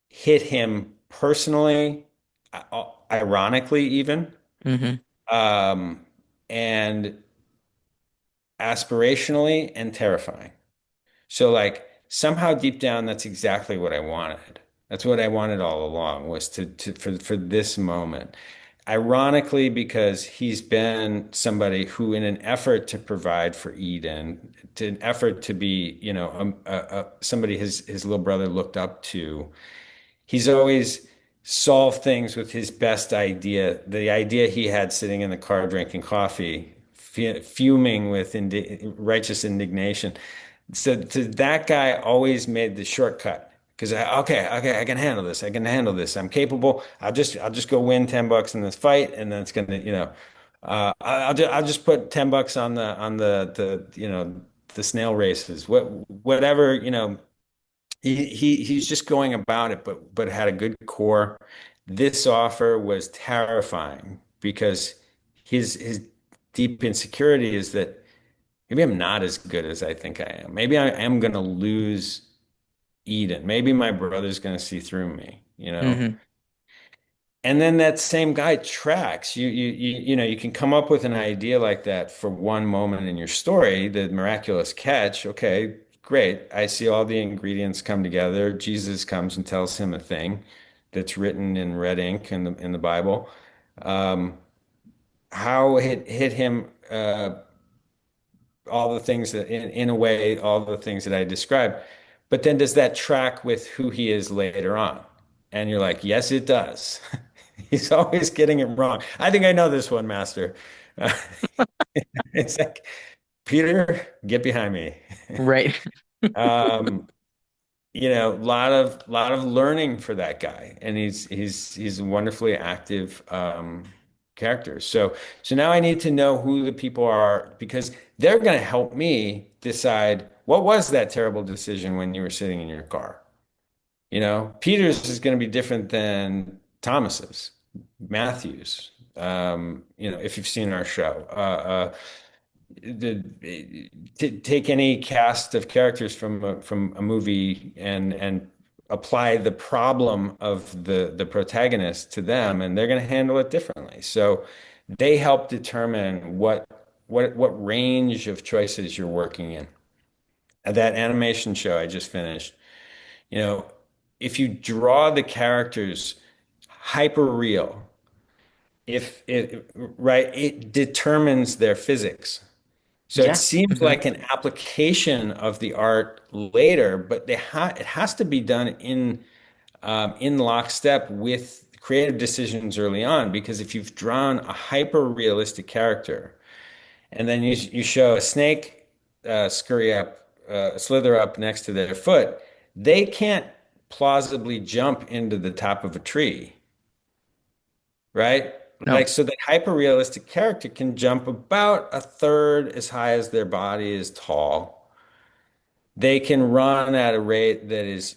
Speaker 3: hit him personally, ironically even,
Speaker 2: Hmm.
Speaker 3: um, and aspirationally and terrifying. So like somehow deep down, that's exactly what I wanted. That's what I wanted all along was for this moment. Ironically, because he's been somebody who, in an effort to provide for Eden, to an effort to be, somebody his little brother looked up to, he's always solved things with his best idea. The idea he had sitting in the car drinking coffee, fuming with righteous indignation. So that guy always made the shortcut because okay, I can handle this. I can handle this. I'm capable. I'll just go win $10 in this fight, and then it's gonna, I'll just put $10 on the snail races. Whatever, he's just going about it, but had a good core. This offer was terrifying because his deep insecurity is that maybe I'm not as good as I think I am. Maybe I am going to lose Eden. Maybe my brother's going to see through me.
Speaker 2: Hmm.
Speaker 3: And then that same guy tracks. You can come up with an idea like that for one moment in your story, the miraculous catch. Okay, great. I see all the ingredients come together. Jesus comes and tells him a thing that's written in red ink in the Bible. Um, how it hit him, all the things that in a way, all the things that I described. But then does that track with who he is later on? And you're like, yes, it does. He's always getting it wrong. I think I know this one, Master. Uh, it's like, Peter, get behind me.
Speaker 2: Right.
Speaker 3: Um, lot of learning for that guy, and he's a wonderfully active character. So now I need to know who the people are because they're going to help me decide what was that terrible decision when you were sitting in your car. Peter's is going to be different than Thomas's, Matthew's. If you've seen our show, take any cast of characters from a movie and apply the problem of the protagonist to them, and they're going to handle it differently. So they help determine what range of choices you're working in. That animation show I just finished, you know, if you draw the characters hyper real, if it right, it determines their physics. So it
Speaker 2: Yeah.
Speaker 3: seems
Speaker 2: Hmm.
Speaker 3: like an application of the art later, but it has to be done in lockstep with creative decisions early on. Because if you've drawn a hyper realistic character and then you show a snake slither up next to their foot, they can't plausibly jump into the top of a tree, right?
Speaker 2: No.
Speaker 3: Like, so that hyper realistic character can jump about a third as high as their body is tall. they can run at a rate that is,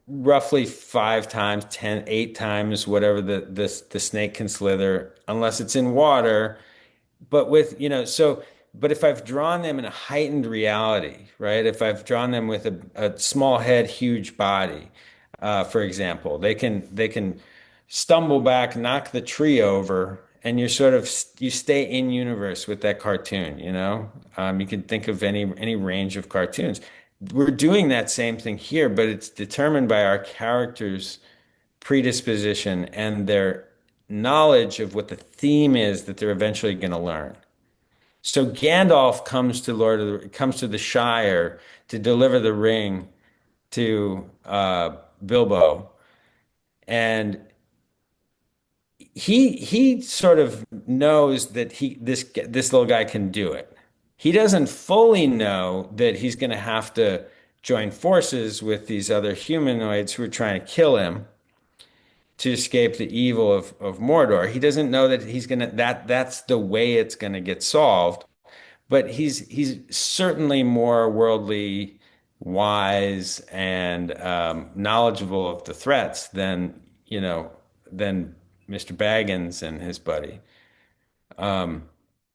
Speaker 3: roughly 5 times, 10, 8 times, whatever the snake can slither, unless it's in water. But with, but if I've drawn them in a heightened reality, right? If I've drawn them with a small head, huge body, for example, they can stumble back, knock the tree over, and you stay in universe with that cartoon, You can think of any range of cartoons. We're doing that same thing here, but it's determined by our characters' predisposition and their knowledge of what the theme is that they're eventually going to learn. So Gandalf comes to the Shire to deliver the ring to Bilbo, and he sort of knows that this little guy can do it. He doesn't fully know that he's going to have to join forces with these other humanoids who are trying to kill him to escape the evil of Mordor. He doesn't know that that's the way it's gonna get solved, but he's certainly more worldly wise and knowledgeable of the threats than Mr. Baggins and his buddy.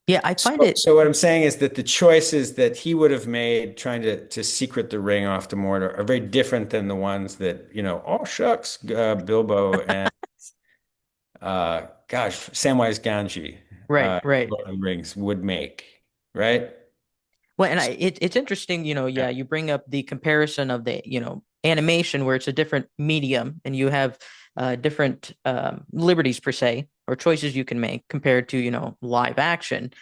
Speaker 2: Yeah, I find it.
Speaker 3: So what I'm saying is that the choices that he would have made trying to secret the ring off to Mordor are very different than the ones that, oh shucks, Bilbo and gosh, Samwise Gamgee,
Speaker 2: Right, right.
Speaker 3: Lord of the Rings would make, right?
Speaker 2: Well, and it's interesting,
Speaker 3: Yeah.
Speaker 2: yeah, you bring up the comparison of the, animation where it's a different medium and you have different liberties per se or choices you can make compared to, live action.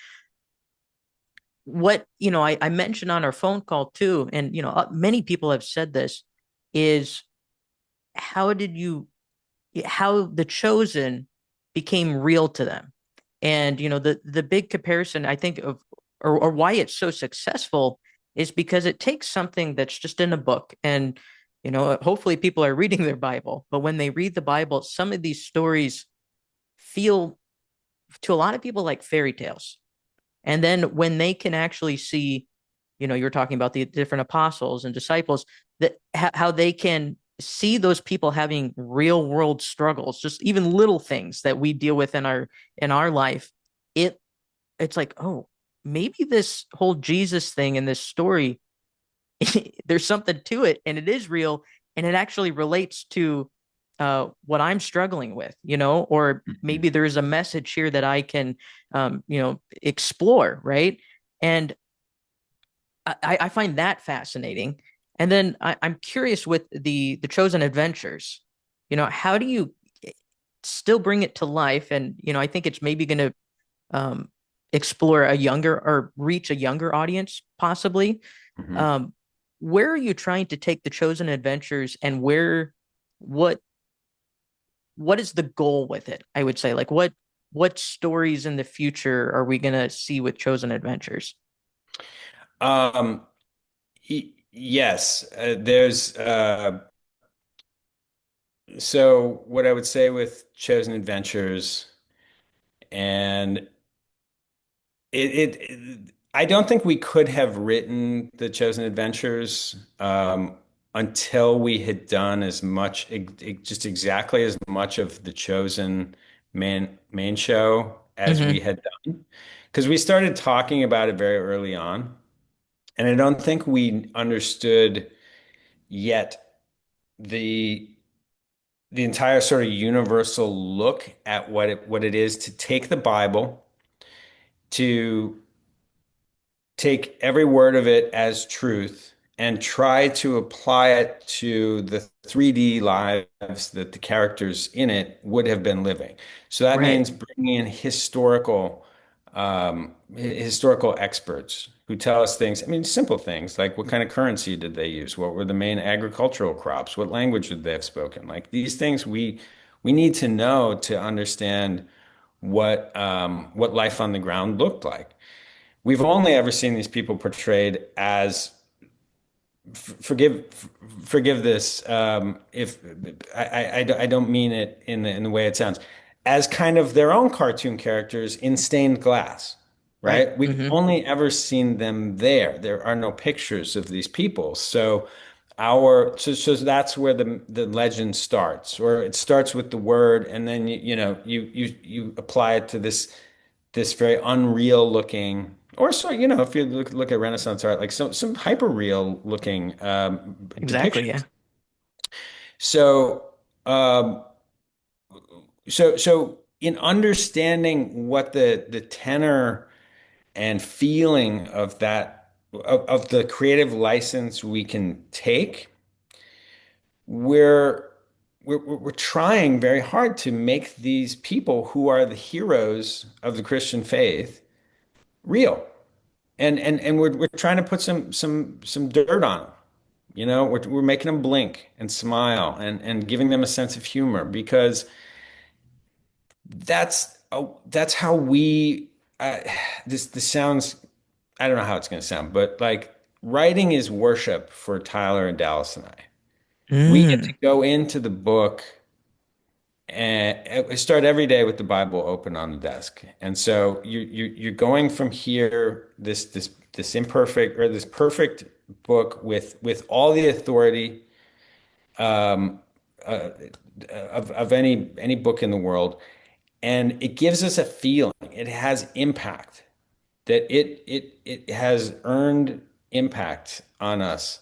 Speaker 2: What, I mentioned on our phone call too, and, many people have said this, is how did you, how The Chosen became real to them. And, the big comparison I think of, or why it's so successful is because it takes something that's just in a book and, hopefully people are reading their Bible, but when they read the Bible, some of these stories feel to a lot of people like fairy tales. And then when they can actually see, you're talking about the different apostles and disciples, that how they can see those people having real world struggles, just even little things that we deal with in our life. It's like, oh, maybe this whole Jesus thing in this story, there's something to it, and it is real, and it actually relates to what I'm struggling with, or maybe there's a message here that I can, explore, right? And I find that fascinating. And then I'm curious with the Chosen Adventures, how do you still bring it to life? And, I think it's maybe going to explore a younger or reach a younger audience, possibly.
Speaker 3: Mhm.
Speaker 2: Um, where are you trying to take the Chosen Adventures and what is the goal with it? I would say, like, what stories in the future are we going to see with Chosen Adventures?
Speaker 3: Um, yes, there's so what I would say with Chosen Adventures and I don't think we could have written the Chosen Adventures until we had done just exactly as much of the Chosen main show as we
Speaker 2: Hmm.
Speaker 3: had done, because we started talking about it very early on, and I don't think we understood yet the the entire sort of universal look at what it is to take the Bible, to take every word of it as truth and try to apply it to the 3D lives that the characters in it would have been living. So that
Speaker 2: Right.
Speaker 3: means bringing in historical experts who tell us things. I mean, simple things like what kind of currency did they use? What were the main agricultural crops? What language would they have spoken? Like these things we need to know to understand what life on the ground looked like. We've only ever seen these people portrayed as forgive forgive this if I don't mean it in the way it sounds, as kind of their own cartoon characters in stained glass.
Speaker 2: Right.
Speaker 3: right? We've
Speaker 2: Mm-hmm.
Speaker 3: only ever seen them there. There are no pictures of these people. So that's where the legend starts, or it starts with the word, and then you apply it to this very unreal looking, or so if you look at Renaissance art, like some hyper real looking
Speaker 2: Exactly. Yeah.
Speaker 3: depictions. So um, so in understanding what the tenor and feeling of of the creative license we can take, we're we're trying very hard to make these people who are the heroes of the Christian faith real. And we're trying to put some dirt on them. We're making them blink and smile and giving them a sense of humor because that's how we this sounds, I don't know how it's going to sound, but like writing is worship for Tyler and Dallas and I. We get to
Speaker 2: Mm.
Speaker 3: go into the book and we start every day with the Bible open on the desk. And so you're going from here, this imperfect or this perfect book with all the authority um, uh, of any book in the world, and it gives us a feeling. It has impact. That it has earned impact on us.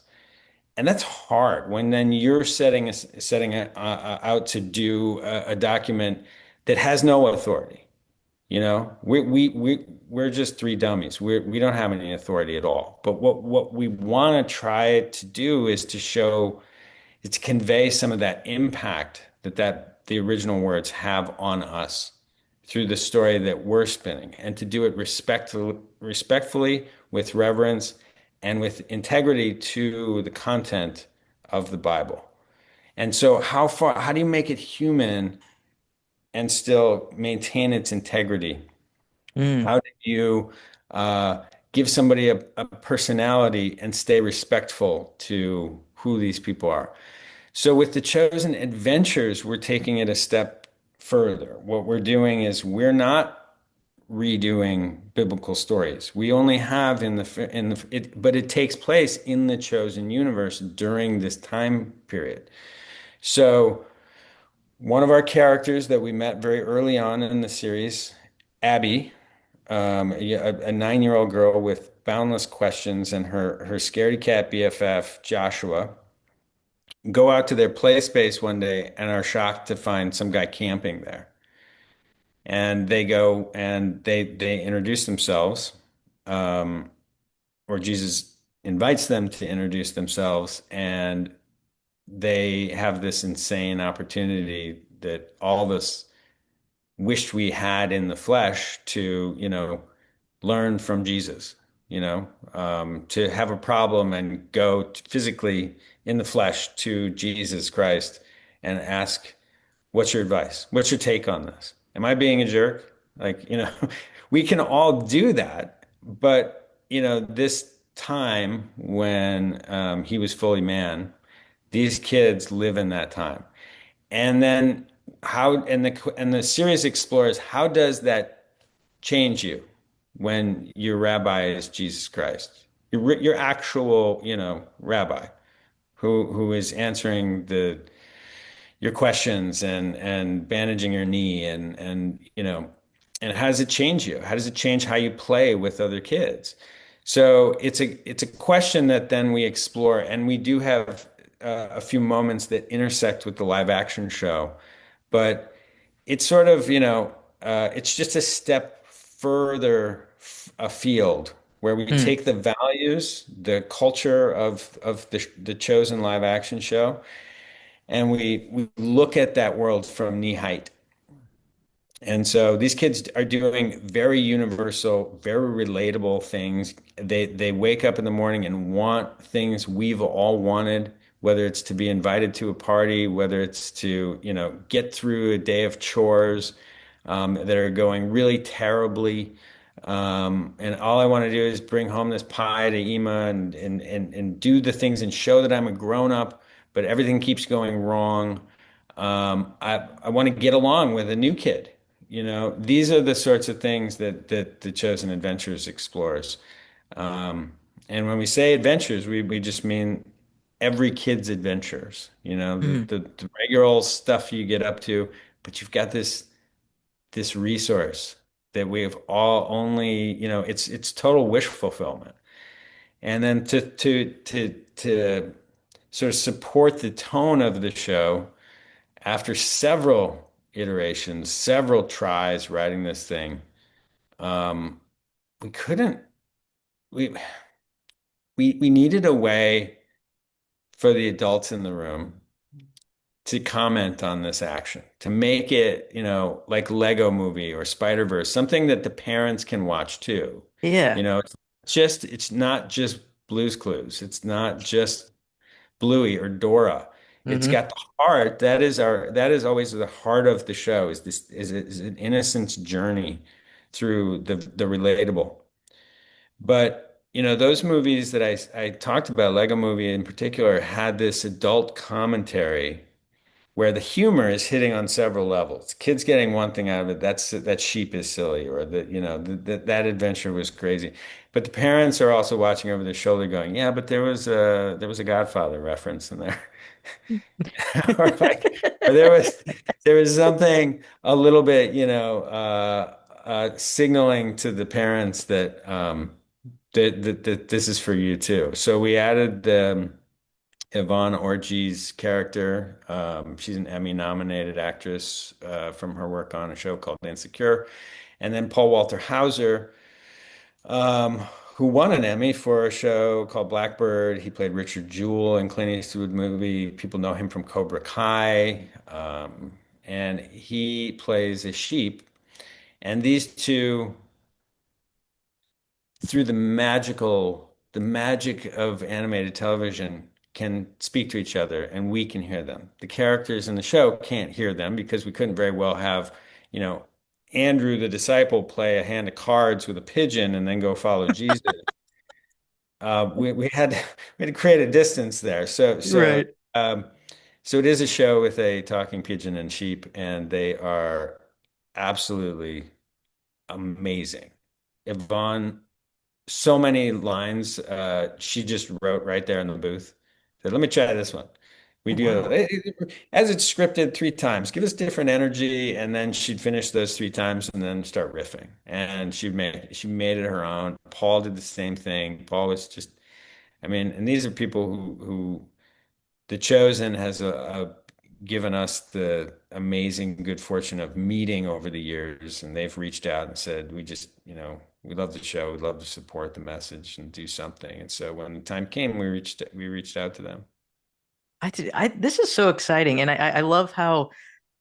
Speaker 3: And that's hard when then you're setting out to do a document that has no authority. We're just three dummies. We don't have any authority at all. But what we want to try to do is to show, is to convey some of that impact that the original words have on us through the story that we're spinning, and to do it respectfully, with reverence, and with integrity to the content of the Bible. And so, how do you make it human and still maintain its integrity?
Speaker 2: Mm.
Speaker 3: How do you give somebody a personality and stay respectful to who these people are? So, with the chosen adventures, we're taking it a step further. What we're doing is we're not redoing biblical stories. We only have but it takes place in the chosen universe during this time period. So one of our characters that we met very early on in the series, Abby, a 9-year-old girl with boundless questions, and her scaredy cat BFF, Joshua, go out to their play space one day and are shocked to find some guy camping there. And they go and they introduce themselves, um, or Jesus invites them to introduce themselves, and they have this insane opportunity that all of us wished we had in the flesh to, learn from Jesus, to have a problem and go physically in the flesh to Jesus Christ and ask, what's your advice? What's your take on this? Am I being a jerk? Like, we can all do that, but this time when he was fully man, these kids live in that time. And then and the series explores, how does that change you when your rabbi is Jesus Christ? Your actual, rabbi who is answering your questions and bandaging your knee and how does it change you? How does it change how you play with other kids? So it's a question that then we explore, and we do have a few moments that intersect with the live action show, but it's sort of, it's just a step further afield, where we
Speaker 2: Mm.
Speaker 3: take the values, the culture of the chosen live action show, and we look at that world from knee height. And so these kids are doing very universal, very relatable things. They wake up in the morning and want things we've all wanted, whether it's to be invited to a party, whether it's to, get through a day of chores that are going really terribly. And all I want to do is bring home this pie to Ema and do the things and show that I'm a grown up, but everything keeps going wrong. I want to get along with a new kid, These are the sorts of things that the Chosen Adventures explores. Um, and when we say adventures, we just mean every kid's adventures,
Speaker 2: Mhm.
Speaker 3: the regular old stuff you get up to, but you've got this resource that we've all only, it's total wish fulfillment. And then to sort of support the tone of the show after several iterations, several tries writing this thing, um, we couldn't we we needed a way for the adults in the room to comment on this action, to make it, like Lego Movie or Spider-Verse, something that the parents can watch too.
Speaker 2: Yeah.
Speaker 3: It's not just Blue's Clues. It's not just Bluey or Dora. It's
Speaker 2: Hmm.
Speaker 3: got the heart. That is always the heart of the show, is an innocence journey through the relatable. But those movies that I talked about, Lego Movie in particular, had this adult commentary where the humor is hitting on several levels. Kids getting one thing out of it, that sheep is silly, or that adventure was crazy. But the parents are also watching over their shoulder, going, "Yeah, but there was a Godfather reference in there." Or or there was something a little bit, signaling to the parents that this is for you too. So we added Yvonne Orji's character. She's an Emmy-nominated actress from her work on a show called Insecure. And then Paul Walter Hauser, um, who won an Emmy for a show called Blackbird. He played Richard Jewell in Clint Eastwood movie. People know him from Cobra Kai. And he plays a sheep. And these two, through the magic of animated television, can speak to each other and we can hear them. The characters in the show can't hear them because we couldn't very well have, you know, Andrew the disciple play a hand of cards with a pigeon and then go follow Jesus. We had we had to create a distance there.
Speaker 2: Right.
Speaker 3: So it is a show with a talking pigeon and sheep, and they are absolutely amazing. Yvonne, so many lines she just wrote right there in the booth. Said, "Let me try this one." We
Speaker 2: Oh,
Speaker 3: do
Speaker 2: wow.
Speaker 3: as it's scripted three times. Give us different energy, and then she'd finish those three times and then start riffing. And she made it her own. Paul did the same thing. Paul was just, I mean, and these are people who The Chosen has given us the amazing good fortune of meeting over the years, and they've reached out and said, "We just, we love the show. We'd love to support the message and do something." And so when the time came, we reached out to them.
Speaker 2: This is so exciting. And I love how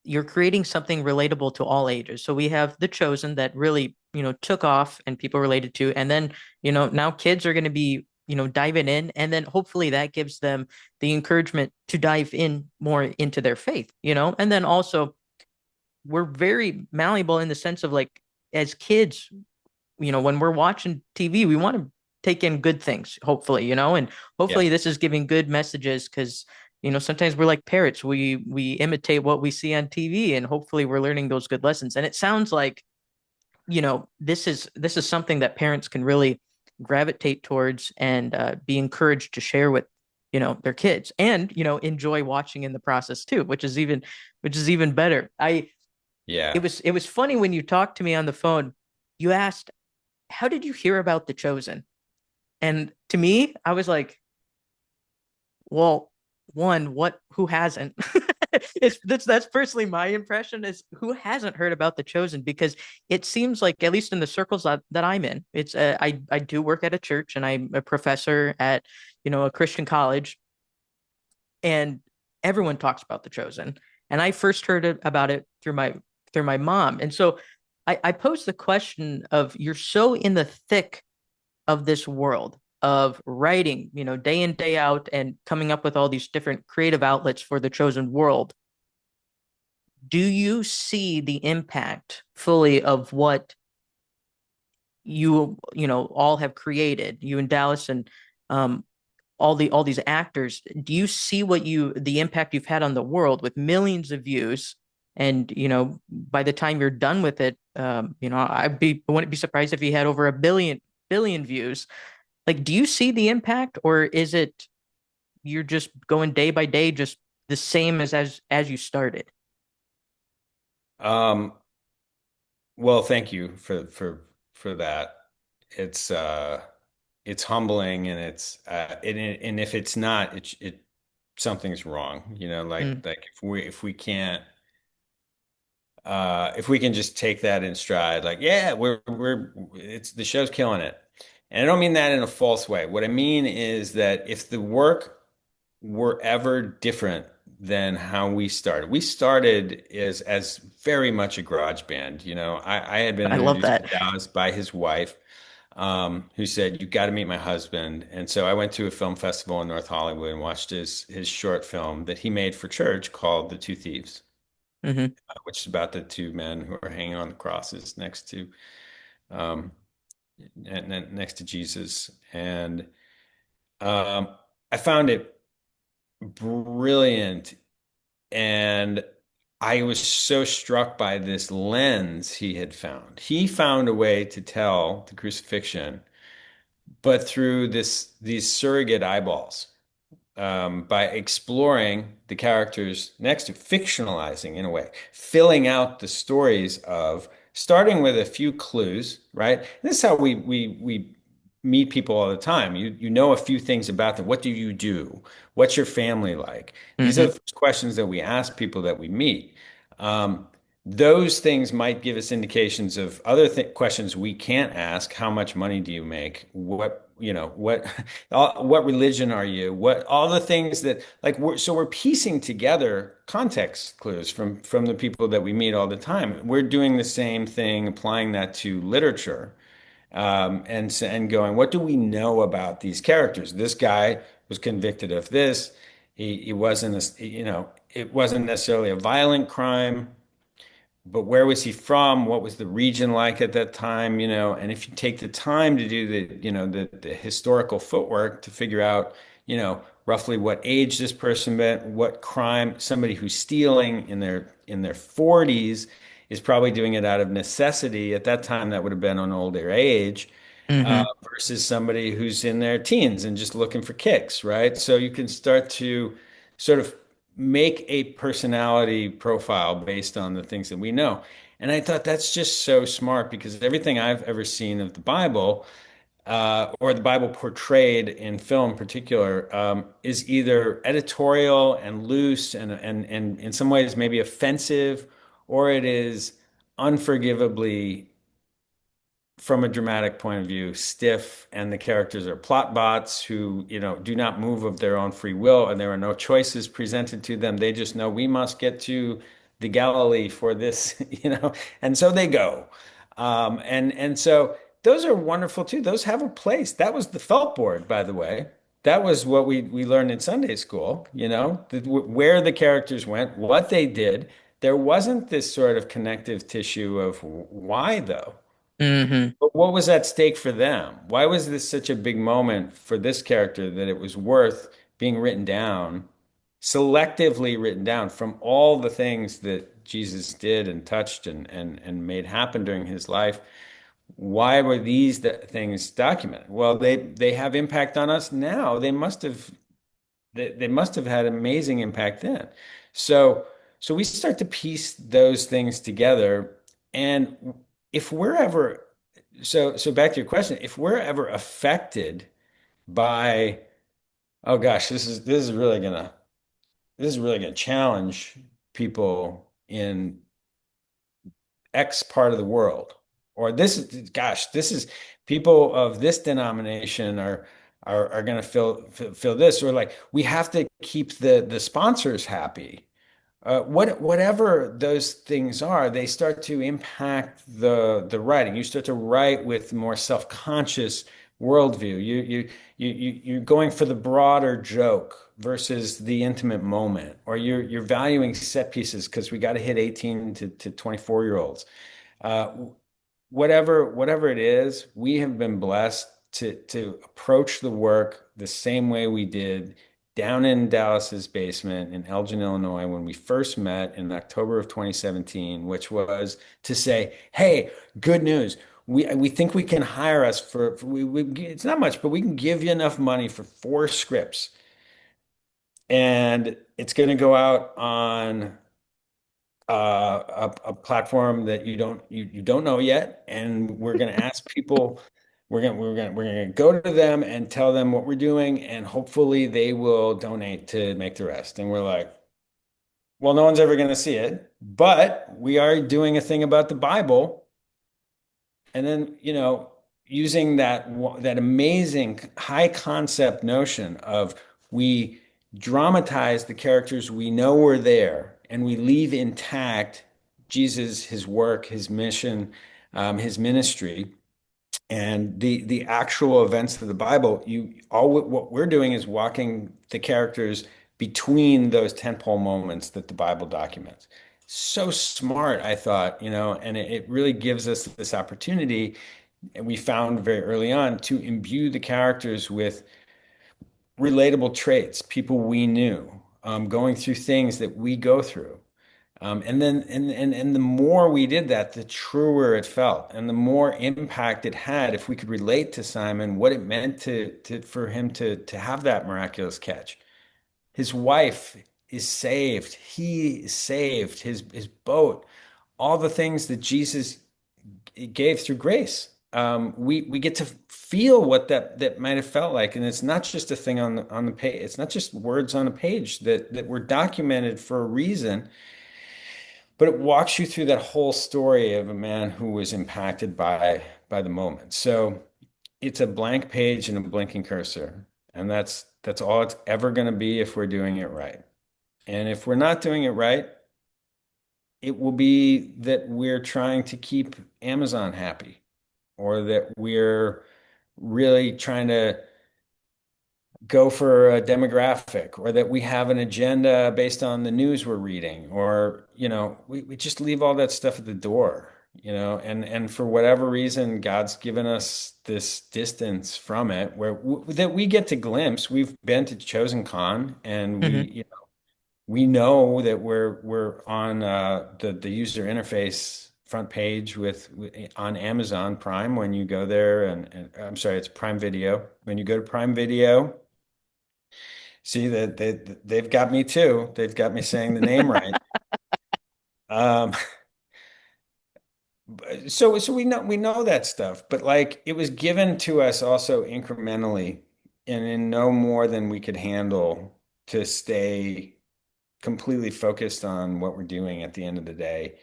Speaker 2: you're creating something relatable to all ages. So we have The Chosen that really, took off and people related to. And then, now kids are going to be, diving in. And then hopefully that gives them the encouragement to dive in more into their faith, And then also we're very malleable in the sense of like, as kids, when we're watching TV, we want to take in good things, hopefully, and
Speaker 3: Yeah.
Speaker 2: hopefully this is giving good messages because, sometimes we're like parrots. We imitate what we see on TV and hopefully we're learning those good lessons. And it sounds like, this is something that parents can really gravitate towards and be encouraged to share with, their kids and, enjoy watching in the process too, which is even better. It
Speaker 3: Yeah.
Speaker 2: was it was funny when you talked to me on the phone. You asked, "How did you hear about The Chosen?" And to me, I was like, "Well, one, who hasn't?" That's personally my impression is who hasn't heard about The Chosen because it seems like at least in the circles that I'm in, I do work at a church and I'm a professor at a Christian college and everyone talks about The Chosen. And I first heard about it through my mom. And so I posed the question of you're so in the thick of this world of writing, day in, day out, and coming up with all these different creative outlets for the chosen world. Do you see the impact fully of what all have created, you and Dallas and um, all these actors? Do you see the impact you've had on the world with millions of views And, by the time you're done with it, I wouldn't be surprised if he had over a billion views. Like, do you see the impact, or is it you're just going day by day, just the same as you started?
Speaker 3: Um, well, thank you for that. It's it's humbling, and and if it's not, something's wrong.
Speaker 2: Mm,
Speaker 3: Like if we can just take that in stride, like, yeah, we're it's the show's killing it. And I don't mean that in a false way. What I mean is that if the work were ever different than how we started as very much a garage band. I had been
Speaker 2: I love
Speaker 3: introduced
Speaker 2: that.
Speaker 3: to Dallas by his wife, who said, "You got to meet my husband." And so I went to a film festival in North Hollywood and watched his short film that he made for church called The Two Thieves,
Speaker 2: Hmm.
Speaker 3: which is about the two men who are hanging on the crosses um, next to Jesus. And um, I found it brilliant, and I was so struck by this lens he had found. He found a way to tell the crucifixion, but through these surrogate eyeballs, by exploring the characters next to, fictionalizing in a way, filling out the stories of, starting with a few clues, right? And this is how we meet people all the time. You know a few things about them. What do you do? What's your family like? These are the
Speaker 2: Hmm.
Speaker 3: first questions that we ask people that we meet. Um, those things might give us indications of other questions we can't ask. How much money do you make? What religion are you? What all the things that, like, we're piecing together context clues from the people that we meet all the time. We're doing the same thing, applying that to literature, and going, what do we know about these characters? This guy was convicted of this. He wasn't it wasn't necessarily a violent crime, but where was he from? What was the region like at that time? And if you take the time to do the historical footwork to figure out, roughly what age this person meant, what crime, somebody who's stealing in their 40s is probably doing it out of necessity. At that time, that would have been an older age,
Speaker 2: Hmm.
Speaker 3: versus somebody who's in their teens and just looking for kicks, right? So you can start to sort of make a personality profile based on the things that we know. And I thought that's just so smart, because everything I've ever seen of the Bible, or the Bible portrayed in film in particular, is either editorial and loose and in some ways maybe offensive, or it is unforgivably, from a dramatic point of view, stiff, and the characters are plot bots who, do not move of their own free will, and there are no choices presented to them. They just know we must get to the Galilee for this, and so they go. And so those are wonderful too. Those have a place. That was the felt board, by the way. That was what we learned in Sunday school, where the characters went, what they did. There wasn't this sort of connective tissue of why, though.
Speaker 2: Hmm.
Speaker 3: But what was at stake for them? Why was this such a big moment for this character that it was worth being written down, selectively written down from all the things that Jesus did and touched and made happen during his life? Why were these things documented? Well, they have impact on us now. They must have had amazing impact then. So so we start to piece those things together, and if we're ever so back to your question, if we're ever affected by, oh gosh, this is really gonna challenge people in X part of the world, or this is people of this denomination are gonna feel this, or like we have to keep the sponsors happy. Whatever those things are, they start to impact the writing. You start to write with more self-conscious worldview. You're going for the broader joke versus the intimate moment, or you're valuing set pieces because we got to hit 18 to 24-year-olds. Uh, whatever it is, we have been blessed to approach the work the same way we did down in Dallas's basement in Elgin, Illinois, when we first met in October of 2017, which was to say, "Hey, good news. We think we can hire us it's not much, but we can give you enough money for 4 scripts, and it's going to go out on a platform that you don't know yet, and we're going to ask people." We're gonna go to them and tell them what we're doing, and hopefully they will donate to make the rest. And we're like, well, no one's ever gonna see it, but we are doing a thing about the Bible. And then, using that amazing high concept notion of we dramatize the characters we know were there, and we leave intact Jesus, his work, his mission, his ministry and the actual events of the Bible. What we're doing is walking the characters between those tentpole moments that the Bible documents. So smart, I thought, and it really gives us this opportunity, and we found very early on, to imbue the characters with relatable traits, people we knew, going through things that we go through. And the more we did that, the truer it felt, and the more impact it had. If we could relate to Simon, what it meant for him to have that miraculous catch. His wife is saved. He is saved. His boat, all the things that Jesus gave through grace. We get to feel what that might have felt like, and it's not just a thing on the page. It's not just words on a page that were documented for a reason. But it walks you through that whole story of a man who was impacted by the moment. So it's a blank page and a blinking cursor, and that's all it's ever going to be if we're doing it right. And if we're not doing it right, it will be that we're trying to keep Amazon happy, or that we're really trying to go for a demographic, or that we have an agenda based on the news we're reading, or we just leave all that stuff at the door, and for whatever reason God's given us this distance from it, that we get to glimpse. We've been to Chosen Con, and
Speaker 2: Hmm.
Speaker 3: we know that we're on the user interface front page on Amazon Prime when you go there, and I'm sorry, it's Prime Video. When you go to Prime Video, see that they've got me too. They've got me saying the name right. Um, so we know that stuff, but like it was given to us also incrementally, and in no more than we could handle, to stay completely focused on what we're doing at the end of the day.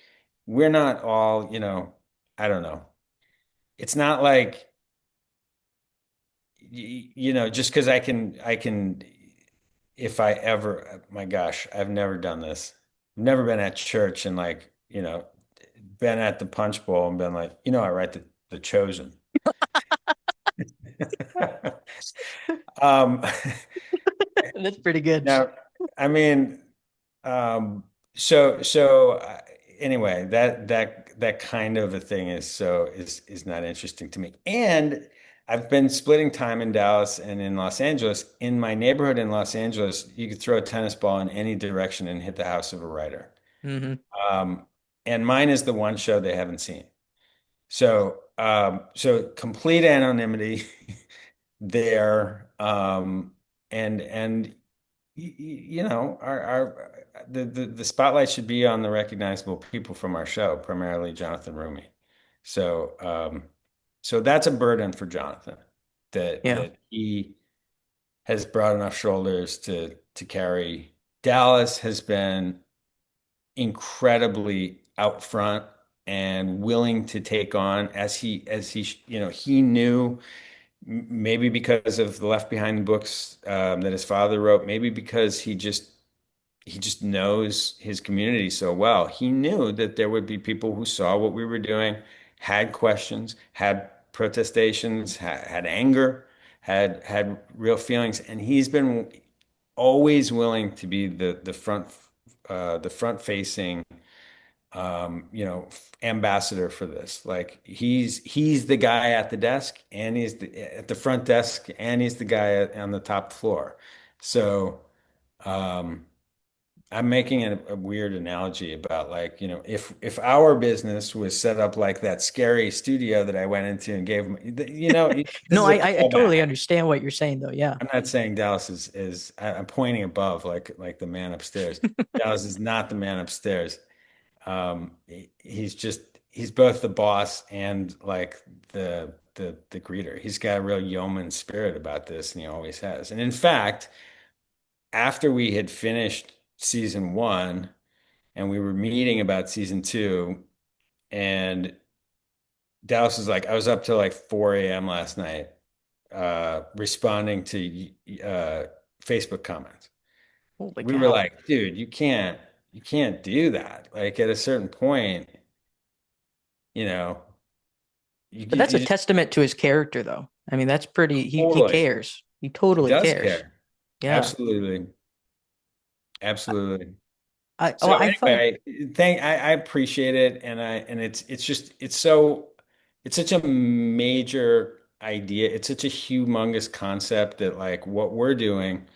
Speaker 3: We're not all, I don't know. It's not like just because I can if I ever, my gosh, I've never done this. I've never been at church and like, been at the punch bowl and been like, I write the Chosen. Um,
Speaker 2: That's pretty good.
Speaker 3: now, I mean, um, so anyway, that kind of a thing is not interesting to me. And I've been splitting time in Dallas and in Los Angeles. In my neighborhood in Los Angeles, you could throw a tennis ball in any direction and hit the house of a writer.
Speaker 2: Hmm.
Speaker 3: Um, and mine is the one show they haven't seen. So complete anonymity there. And the spotlight should be on the recognizable people from our show, primarily Jonathan Rumi. So that's a burden for Jonathan, that
Speaker 2: Yeah.
Speaker 3: that he has broad enough shoulders to carry. Dallas has been incredibly out front and willing to take on, he knew, maybe because of the Left Behind books that his father wrote, maybe because he just knows his community so well. He knew that there would be people who saw what we were doing, had questions, had protestations, had anger, had real feelings, and he's been always willing to be the front facing, ambassador for this. Like he's the guy at the desk, and he's at the front desk, and he's the guy on the top floor. So, um, I'm making a weird analogy about like, if our business was set up like that scary studio that I went into and gave them, this
Speaker 2: No,
Speaker 3: is a
Speaker 2: I totally
Speaker 3: callback.
Speaker 2: understand what you're saying though. Yeah.
Speaker 3: I'm not saying Dallas I'm pointing above like the man upstairs. Dallas is not the man upstairs. He's both the boss and like the greeter. He's got a real yeoman spirit about this, and he always has. And in fact, after we had finished season one and we were meeting about season two, and Dallas was like, I was up till like 4 a.m. last night, responding to Facebook comments.
Speaker 2: Holy
Speaker 3: We were
Speaker 2: cow.
Speaker 3: like, dude, you can't do that. Like at a certain point, you know,
Speaker 2: But that's
Speaker 3: you
Speaker 2: a
Speaker 3: just
Speaker 2: testament to his character though. I mean, that's pretty he
Speaker 3: totally,
Speaker 2: cares. He
Speaker 3: he
Speaker 2: totally
Speaker 3: does
Speaker 2: cares.
Speaker 3: care.
Speaker 2: Yeah.
Speaker 3: Absolutely. Absolutely.
Speaker 2: Well,
Speaker 3: So
Speaker 2: I find
Speaker 3: anyway, I appreciate it, and it's just it's such a major idea. It's such a humongous concept that like what we're doing,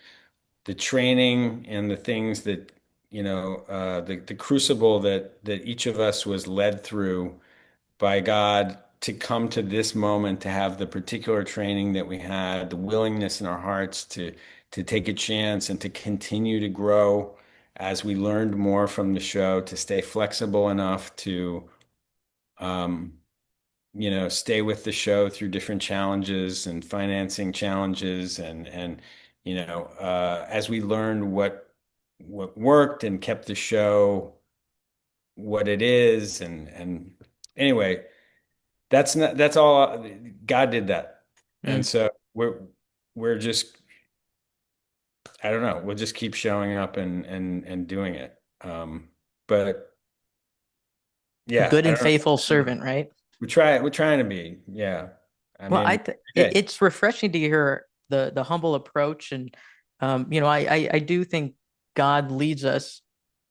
Speaker 3: the training and the things that the crucible that each of us was led through by God to come to this moment, to have the particular training that we had, the willingness in our hearts to take a chance and to continue to grow as we learned more from the show, to stay flexible enough to um, stay with the show through different challenges and financing challenges and as we learned what worked and kept the show what it is and anyway, that's all. God did that. And
Speaker 2: mm,
Speaker 3: so we're just, I don't know, we'll just keep showing up and doing it. But
Speaker 2: a
Speaker 3: yeah,
Speaker 2: good
Speaker 3: I
Speaker 2: and
Speaker 3: don't know.
Speaker 2: faithful servant, right?
Speaker 3: We're trying to be. Yeah. I
Speaker 2: Well,
Speaker 3: mean, okay.
Speaker 2: it's refreshing to hear the humble approach, and I do think God leads us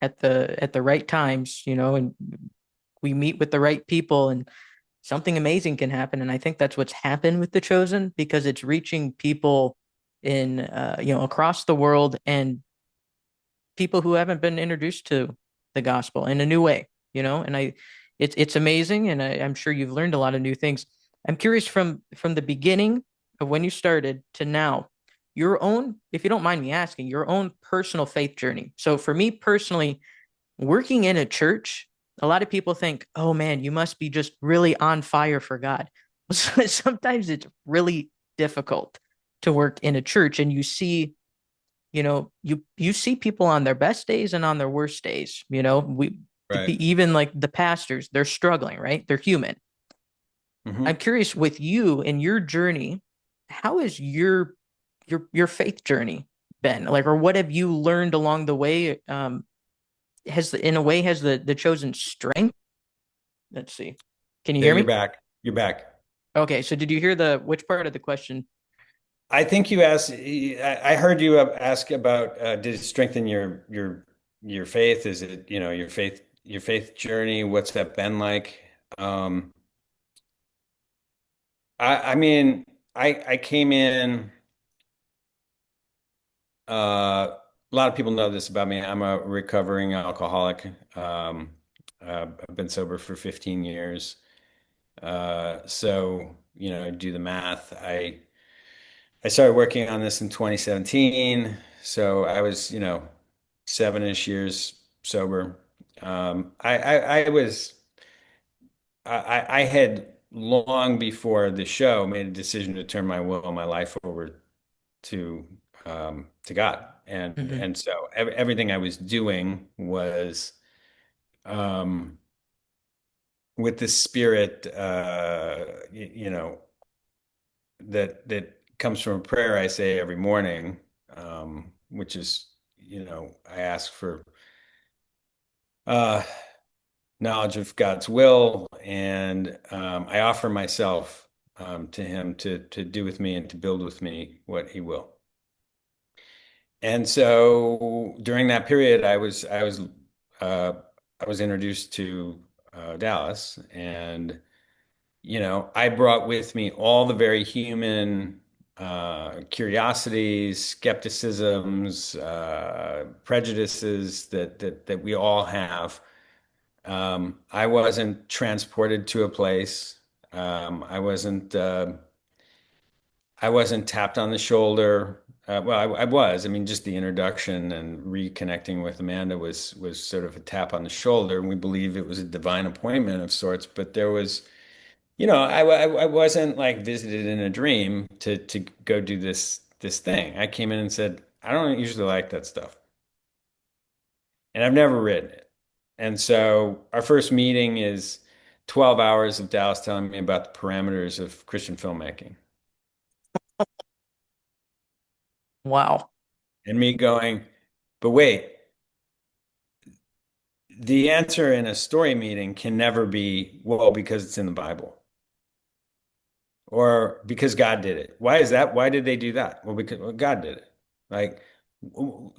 Speaker 2: at the right times, and we meet with the right people, and something amazing can happen. And I think that's what's happened with The Chosen because it's reaching people in across the world and people who haven't been introduced to the gospel in a new way, and it's amazing, and I'm sure you've learned a lot of new things. I'm curious from the beginning of when you started to now, your own, if you don't mind me asking, your own personal faith journey. So for me personally, working in a church, a lot of people think, oh man, you must be just really on fire for God. Sometimes it's really difficult to work in a church, and you see people on their best days and on their worst days.
Speaker 3: Right.
Speaker 2: Even like the pastors, they're struggling, right? They're human. I'm
Speaker 3: Hmm.
Speaker 2: curious with you and your journey, how is your faith journey been? Like, or what have you learned along the way? Has in a way has the chosen strength? Let's see. Can you
Speaker 3: Yeah,
Speaker 2: hear
Speaker 3: you're
Speaker 2: me?
Speaker 3: back. You're back.
Speaker 2: Okay, so did you hear the which part of the question?
Speaker 3: I think you asked, I heard you ask about did it strengthen your faith? Is it, your faith journey? What's that been like? Um, I mean, I came in, a lot of people know this about me. I'm a recovering alcoholic. I've been sober for 15 years. So, do the math. I started working on this in 2017. So I was, 7-ish years sober. I had long before the show made a decision to turn my will and my life over to God,
Speaker 2: Hmm.
Speaker 3: and so everything I was doing was um, with the spirit, that comes from a prayer I say every morning, which is, I ask for uh, knowledge of God's will, and I offer myself to Him to do with me and to build with me what He will. And so during that period, uh, I was introduced to Dallas, and I brought with me all the very human. curiosities, skepticisms, prejudices that we all have. I wasn't transported to a place. I wasn't tapped on the shoulder. I was. I mean, just the introduction and reconnecting with Amanda was sort of a tap on the shoulder, and we believe it was a divine appointment of sorts. But there was, I wasn't like visited in a dream to go do this thing. I came in and said, I don't usually like that stuff, and I've never written it. And so our first meeting is 12 hours of Dallas telling me about the parameters of Christian filmmaking.
Speaker 2: Wow.
Speaker 3: And me going, but wait, the answer in a story meeting can never be, well, because it's in the Bible or because God did it. Why is that? Why did they do that? Well, God did it. Like,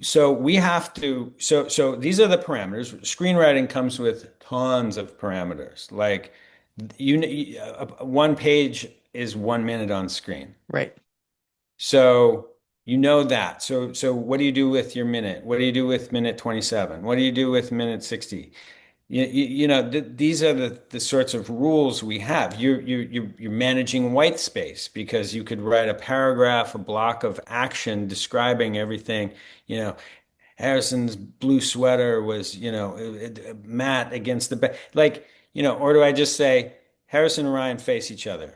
Speaker 3: so we have to, so these are the parameters. Screenwriting comes with tons of parameters. Like, one page is 1 minute on screen.
Speaker 2: Right.
Speaker 3: So you know that. So what do you do with your minute? What do you do with minute 27? What do you do with minute 60? These are the sorts of rules we have. You're managing white space because you could write a paragraph, a block of action describing everything. You know, Harrison's blue sweater was, matte against the back. Like, or do I just say Harrison and Ryan face each other?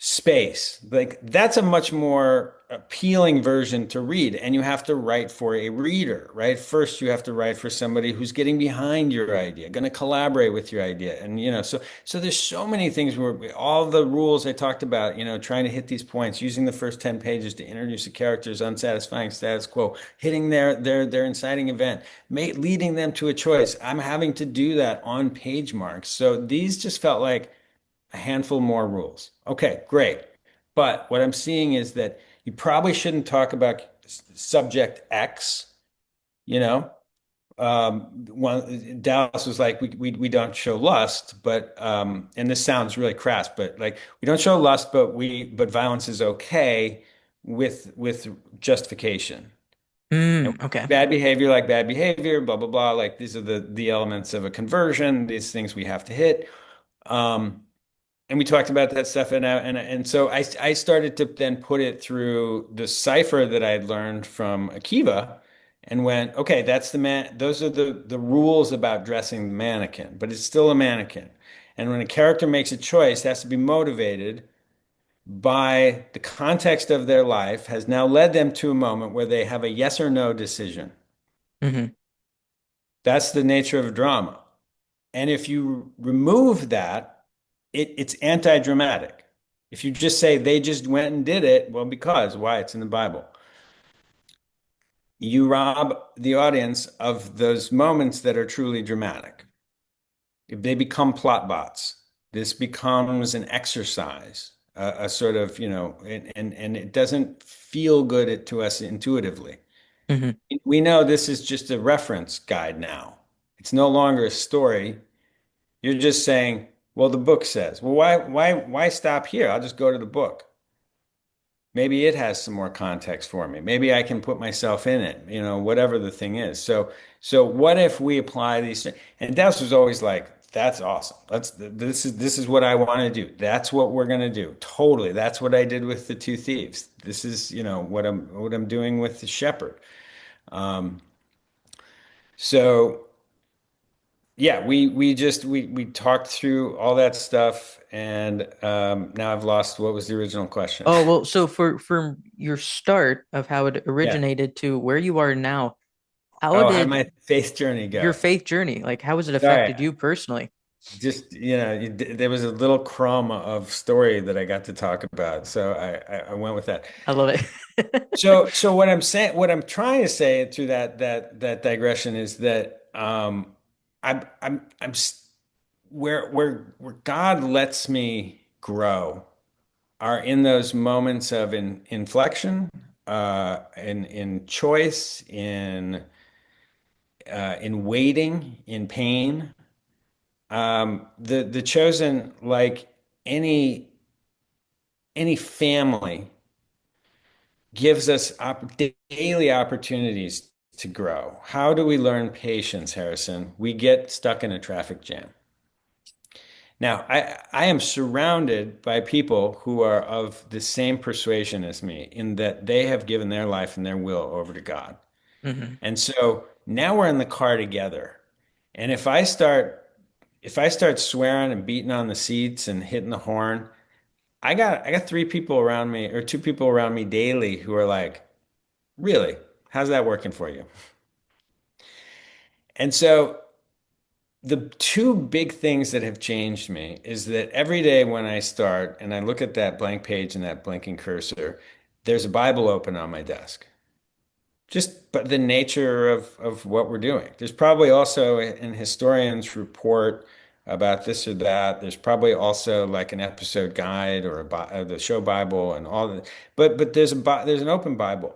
Speaker 3: Space. Like that's a much more appealing version to read. And you have to write for a reader, right? First, you have to write for somebody who's getting behind your idea, going to collaborate with your idea. And, so there's so many things where all the rules I talked about, trying to hit these points, using the first 10 pages to introduce the characters, unsatisfying status quo, hitting their inciting event, leading them to a choice. I'm having to do that on page marks. So these just felt like a handful more rules. Okay, great. But what I'm seeing is that you probably shouldn't talk about subject X, you know. Dallas was like, we don't show lust, but and this sounds really crass, but like we don't show lust, but violence is okay with justification. And
Speaker 2: Okay.
Speaker 3: bad behavior like bad behavior, blah blah blah. Like these are the elements of a conversion, these things we have to hit. Um, and we talked about that stuff, and so I started to then put it through the cipher that I had learned from Akiva, and went, okay, that's the man. Those are the rules about dressing the mannequin, but it's still a mannequin. And when a character makes a choice, it has to be motivated by the context of their life has now led them to a moment where they have a yes or no decision.
Speaker 2: Hmm.
Speaker 3: That's the nature of drama. And if you remove that, it's anti-dramatic. If you just say they just went and did it, well, because why? It's in the Bible. You rob the audience of those moments that are truly dramatic. If they become plot bots, this becomes an exercise, a sort of, and it doesn't feel good to us intuitively.
Speaker 2: Hmm.
Speaker 3: We know this is just a reference guide now. It's no longer a story. You're just saying, well, the book says, well, why stop here? I'll just go to the book. Maybe it has some more context for me. Maybe I can put myself in it, whatever the thing is. So what if we apply these things? And Des was always like, that's awesome. This is what I want to do. That's what we're gonna do. Totally. That's what I did with the two thieves. This is, what I'm doing with the shepherd. Um, so yeah, we talked through all that stuff, and now I've lost what was the original question.
Speaker 2: Oh, well, so for your start of how it
Speaker 3: Yeah.
Speaker 2: originated to where you are now, how
Speaker 3: Oh, how did
Speaker 2: did
Speaker 3: my faith journey
Speaker 2: your
Speaker 3: go?
Speaker 2: faith journey, like how has it
Speaker 3: Sorry,
Speaker 2: affected you personally?
Speaker 3: just there was a little crumb of story that I got to talk about, so I went with that.
Speaker 2: I love it.
Speaker 3: So what I'm trying to say through that digression is that where God lets me grow are in those moments of inflection, in choice, in waiting, in pain. The chosen, like any any family, gives us daily opportunities to grow. How do we learn patience, Harrison? We get stuck in a traffic jam. Now, I am surrounded by people who are of the same persuasion as me in that they have given their life and their will over to God.
Speaker 2: Hmm.
Speaker 3: And so now we're in the car together. And if I start swearing and beating on the seats and hitting the horn, I got three people around me or two people around me daily who are like, "Really? How's that working for you?" And so the two big things that have changed me is that every day when I start and I look at that blank page and that blinking cursor, there's a Bible open on my desk. Just but the nature of what we're doing. There's probably also an historian's report about this or that. There's probably also like an episode guide or the show Bible and all that. But there's an open Bible.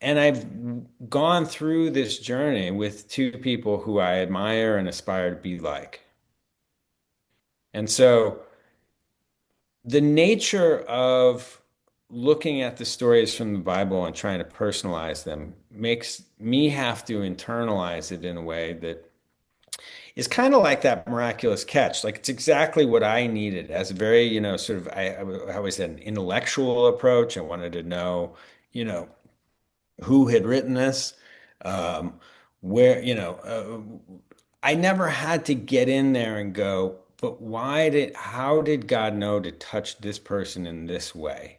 Speaker 3: And I've gone through this journey with two people who I admire and aspire to be like. And so the nature of looking at the stories from the Bible and trying to personalize them makes me have to internalize it in a way that is kind of like that miraculous catch. Like it's exactly what I needed as a very, sort of, I always had an intellectual approach. I wanted to know, you know, who had written this, um, where, I never had to get in there and go, but how did God know to touch this person in this way?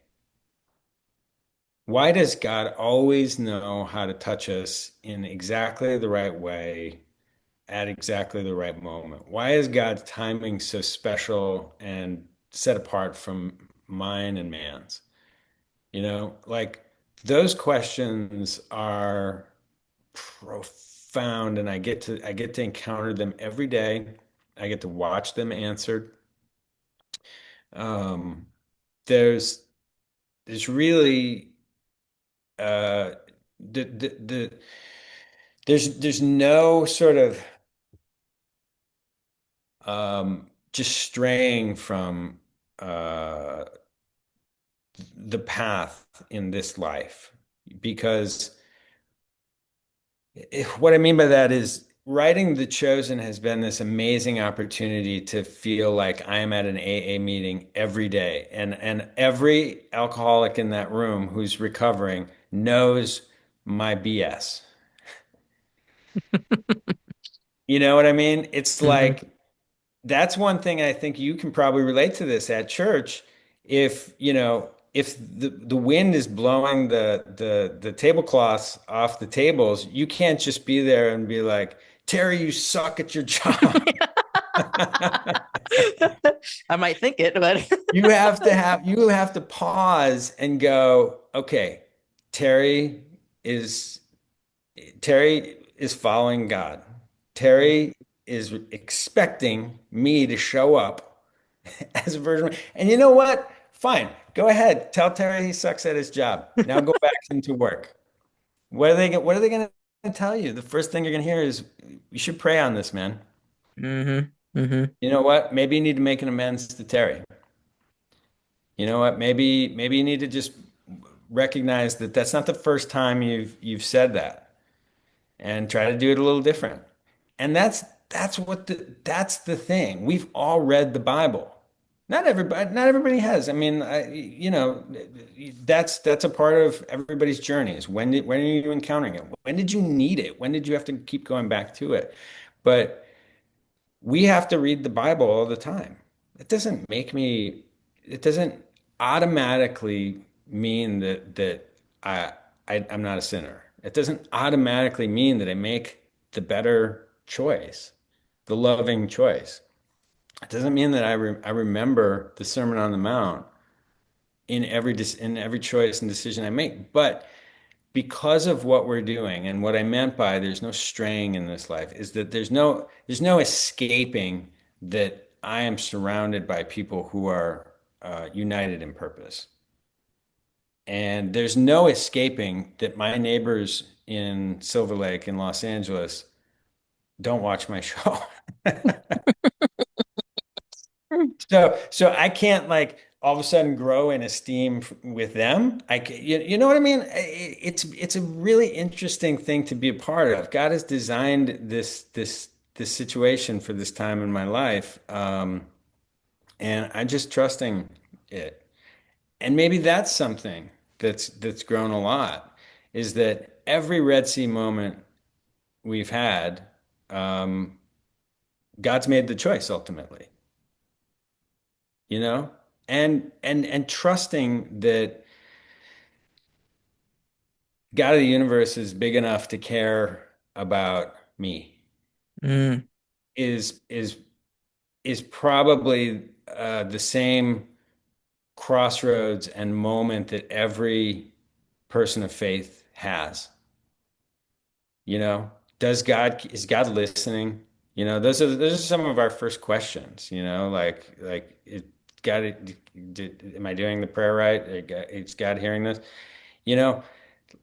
Speaker 3: Why does God always know how to touch us in exactly the right way at exactly the right moment? Why is God's timing so special and set apart from mine and man's? Like those questions are profound, and I get to encounter them every day. I get to watch them answered. Um, there's there's really uh, the there's no sort of just straying from uh, the path in this life because what I mean by that is writing The Chosen has been this amazing opportunity to feel like I am at an AA meeting every day. And every alcoholic in that room who's recovering knows my BS. You know what I mean? It's
Speaker 2: Hmm.
Speaker 3: like that's one thing I think you can probably relate to this at church. If the wind is blowing the tablecloths off the tables, you can't just be there and be like, Terry, you suck at your job.
Speaker 2: I might think it, but
Speaker 3: You have to pause and go, okay, Terry is Terry is following God. Terry is expecting me to show up as a version and you know what? Fine. Go ahead. Tell Terry he sucks at his job. Now go back into work. What are they going to tell you? The first thing you're going to hear is you should pray on this, man.
Speaker 2: hmm hmm
Speaker 3: You know what? Maybe you need to make an amends to Terry. You know what? Maybe you need to just recognize that that's not the first time you've said that and try to do it a little different. And that's the thing. We've all read the Bible. Not everybody has. I mean, that's a part of everybody's journeys. When are you encountering it? When did you need it? When did you have to keep going back to it? But we have to read the Bible all the time. It doesn't automatically mean that I, I'm not a sinner. It doesn't automatically mean that I make the better choice, the loving choice. It doesn't mean that I remember the Sermon on the Mount in every choice and decision I make. But because of what we're doing and what I meant by there's no straying in this life is that there's no escaping that I am surrounded by people who are united in purpose. And there's no escaping that my neighbors in Silver Lake in Los Angeles don't watch my show. So I can't like all of a sudden grow in esteem with them. You know what I mean? It's a really interesting thing to be a part of. God has designed this situation for this time in my life, and I'm just trusting it. And maybe that's something that's grown a lot, is that every Red Sea moment we've had, um, God's made the choice ultimately, you know? And trusting that God of the universe is big enough to care about me
Speaker 2: Mm,
Speaker 3: is probably the same crossroads and moment that every person of faith has. You know, is God listening? You know, those are some of our first questions, you know, am I doing the prayer right? Is God hearing this? You know,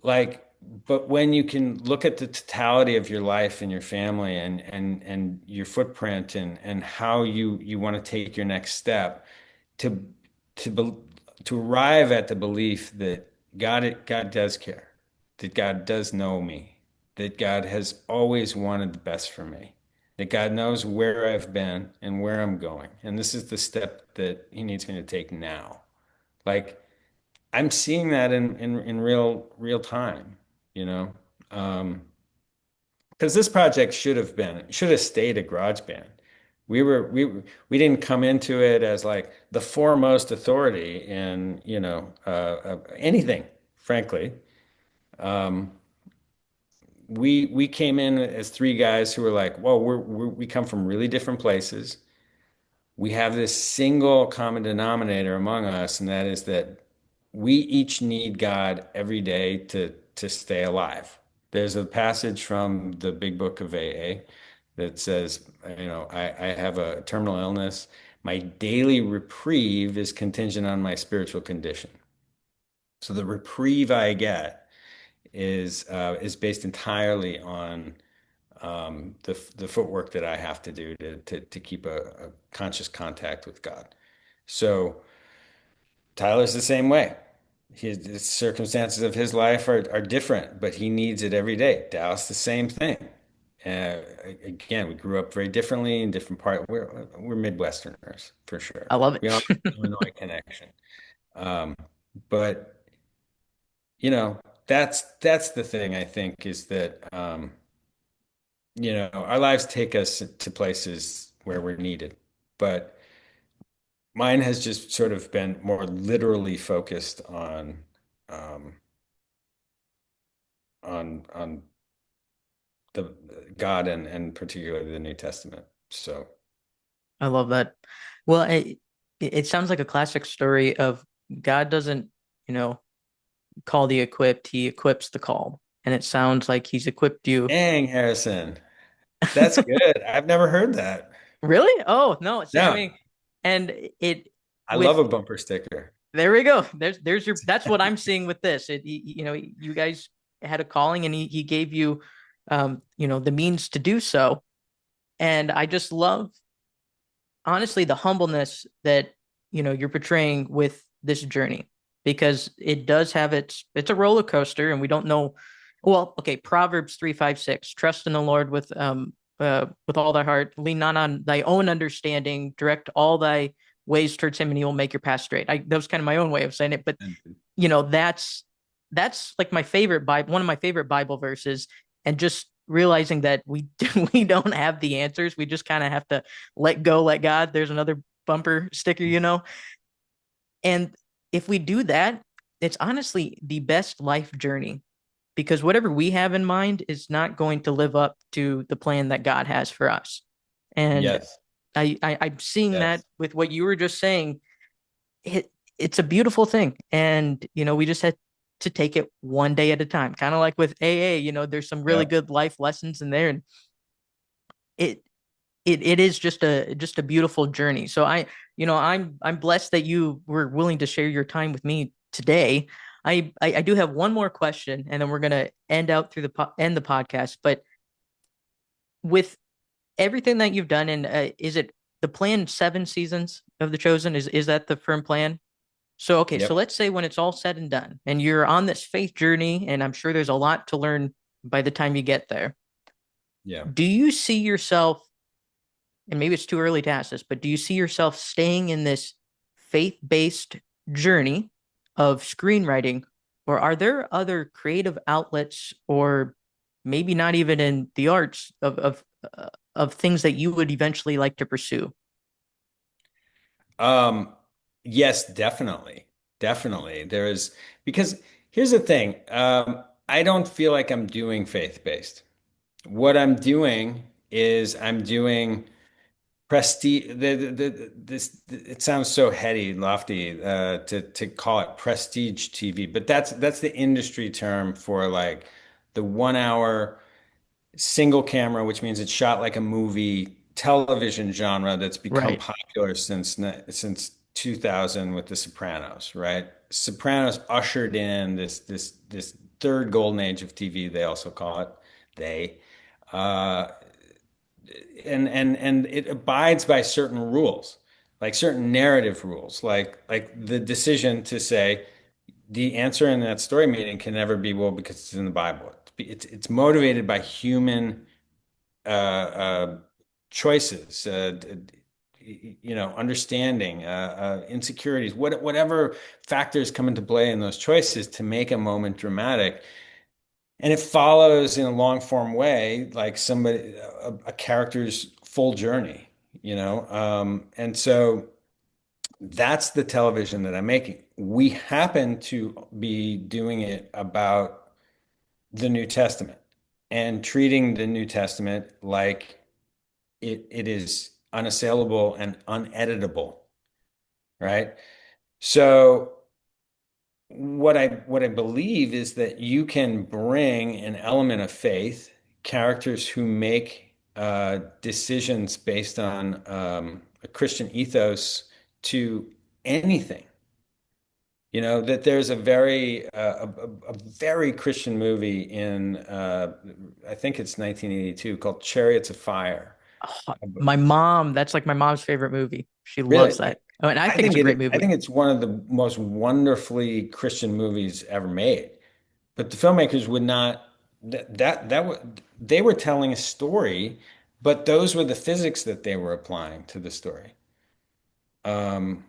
Speaker 3: like, but when you can look at the totality of your life and your family and your footprint and how you want to take your next step to to be, to arrive at the belief that God does care, that God does know me, that God has always wanted the best for me, that God knows where I've been and where I'm going, and this is the step that He needs me to take now. Like, I'm seeing that in real time, you know. Because this project should have stayed a garage band. We didn't come into it as like the foremost authority in, anything, frankly. Um, we came in as three guys who were like, whoa, we come from really different places. We have this single common denominator among us, and that is that we each need God every day to stay alive. There's a passage from the Big Book of AA that says, I have a terminal illness. My daily reprieve is contingent on my spiritual condition. So the reprieve I get is based entirely on the footwork that I have to do to keep a conscious contact with God. So Tyler's the same way. The circumstances of his life are different, but he needs it every day. Dallas, the same thing. Uh, Again, we grew up very differently in different part. We're Midwesterners for sure.
Speaker 2: I love
Speaker 3: We all
Speaker 2: it.
Speaker 3: have an Illinois connection. Um, but that's the thing I think is that our lives take us to places where we're needed, but mine has just sort of been more literally focused um, on the God and particularly the New Testament. So
Speaker 2: I love that. Well, it sounds like a classic story of God doesn't, you know, call the equipped, he equips the called. And it sounds like he's equipped you.
Speaker 3: dang, Harrison, that's good. I've never heard that.
Speaker 2: Really? Oh, no. See, I
Speaker 3: No,
Speaker 2: mean, and it
Speaker 3: I love
Speaker 2: with
Speaker 3: a bumper sticker.
Speaker 2: there we go. There's your that's what I'm seeing with this. You guys had a calling and he gave you the means to do so. And I just love honestly the humbleness that you're portraying with this journey because it does have it's a roller coaster and we don't know. Well, okay, Proverbs 3:5-6, trust in the Lord with all thy heart, lean not on thy own understanding, direct all thy ways towards him and he will make your path straight. That was kind of my own way of saying it, but that's like my favorite Bible, one of my favorite Bible verses, and just realizing that we don't have the answers. We just kind of have to let go, let God. There's another bumper sticker. And if we do that, it's honestly the best life journey because whatever we have in mind is not going to live up to the plan that God has for us. And
Speaker 3: Yes,
Speaker 2: I'm seeing that
Speaker 3: yes.
Speaker 2: with what you were just saying. It's a beautiful thing, and we just had to take it one day at a time, kind of like with AA. There's some really
Speaker 3: Yep.
Speaker 2: good life lessons in there, and it it is just a beautiful journey. So I'm blessed that you were willing to share your time with me today. I do have one more question, and then we're gonna end the podcast. But with everything that you've done, and is it the plan 7 seasons of The Chosen? Is that the firm plan? So, okay, so
Speaker 3: Yep.
Speaker 2: let's say when it's all said and done, and you're on this faith journey, and I'm sure there's a lot to learn by the time you get there.
Speaker 3: Yeah.
Speaker 2: Do you see yourself, and maybe it's too early to ask this, but do you see yourself staying in this faith-based journey of screenwriting, or are there other creative outlets, or maybe not even in the arts of things that you would eventually like to pursue?
Speaker 3: Um, yes, definitely. Definitely. Because here's the thing. I don't feel like I'm doing faith-based. What I'm doing is I'm doing prestige. It sounds so heady, lofty, to call it prestige TV, but that's the industry term for like the 1 hour single camera, which means it's shot like a movie television genre that's become
Speaker 2: Right.
Speaker 3: popular since 2000 with The Sopranos, right? Sopranos ushered in this third golden age of TV, they also call it. They uh, and it abides by certain rules, like certain narrative rules, like the decision to say the answer in that story meeting can never be, well, because it's in the Bible. It's motivated by human choices, understanding, insecurities, whatever factors come into play in those choices to make a moment dramatic. And it follows in a long form way, like a character's full journey, and so that's the television that I'm making. We happen to be doing it about the New Testament and treating the New Testament like it is unassailable and uneditable, right? So what I believe is that you can bring an element of faith, characters who make decisions based on a Christian ethos to anything. That there's a very Christian movie in I think it's 1982 called Chariots of Fire.
Speaker 2: Oh, my mom, that's like my mom's favorite movie. She loves
Speaker 3: Really,
Speaker 2: that. Oh, and I
Speaker 3: I
Speaker 2: think it's
Speaker 3: think
Speaker 2: a great
Speaker 3: I
Speaker 2: movie.
Speaker 3: think it's one of the most wonderfully Christian movies ever made. But the filmmakers would not they were telling a story, but those were the physics that they were applying to the story. Um,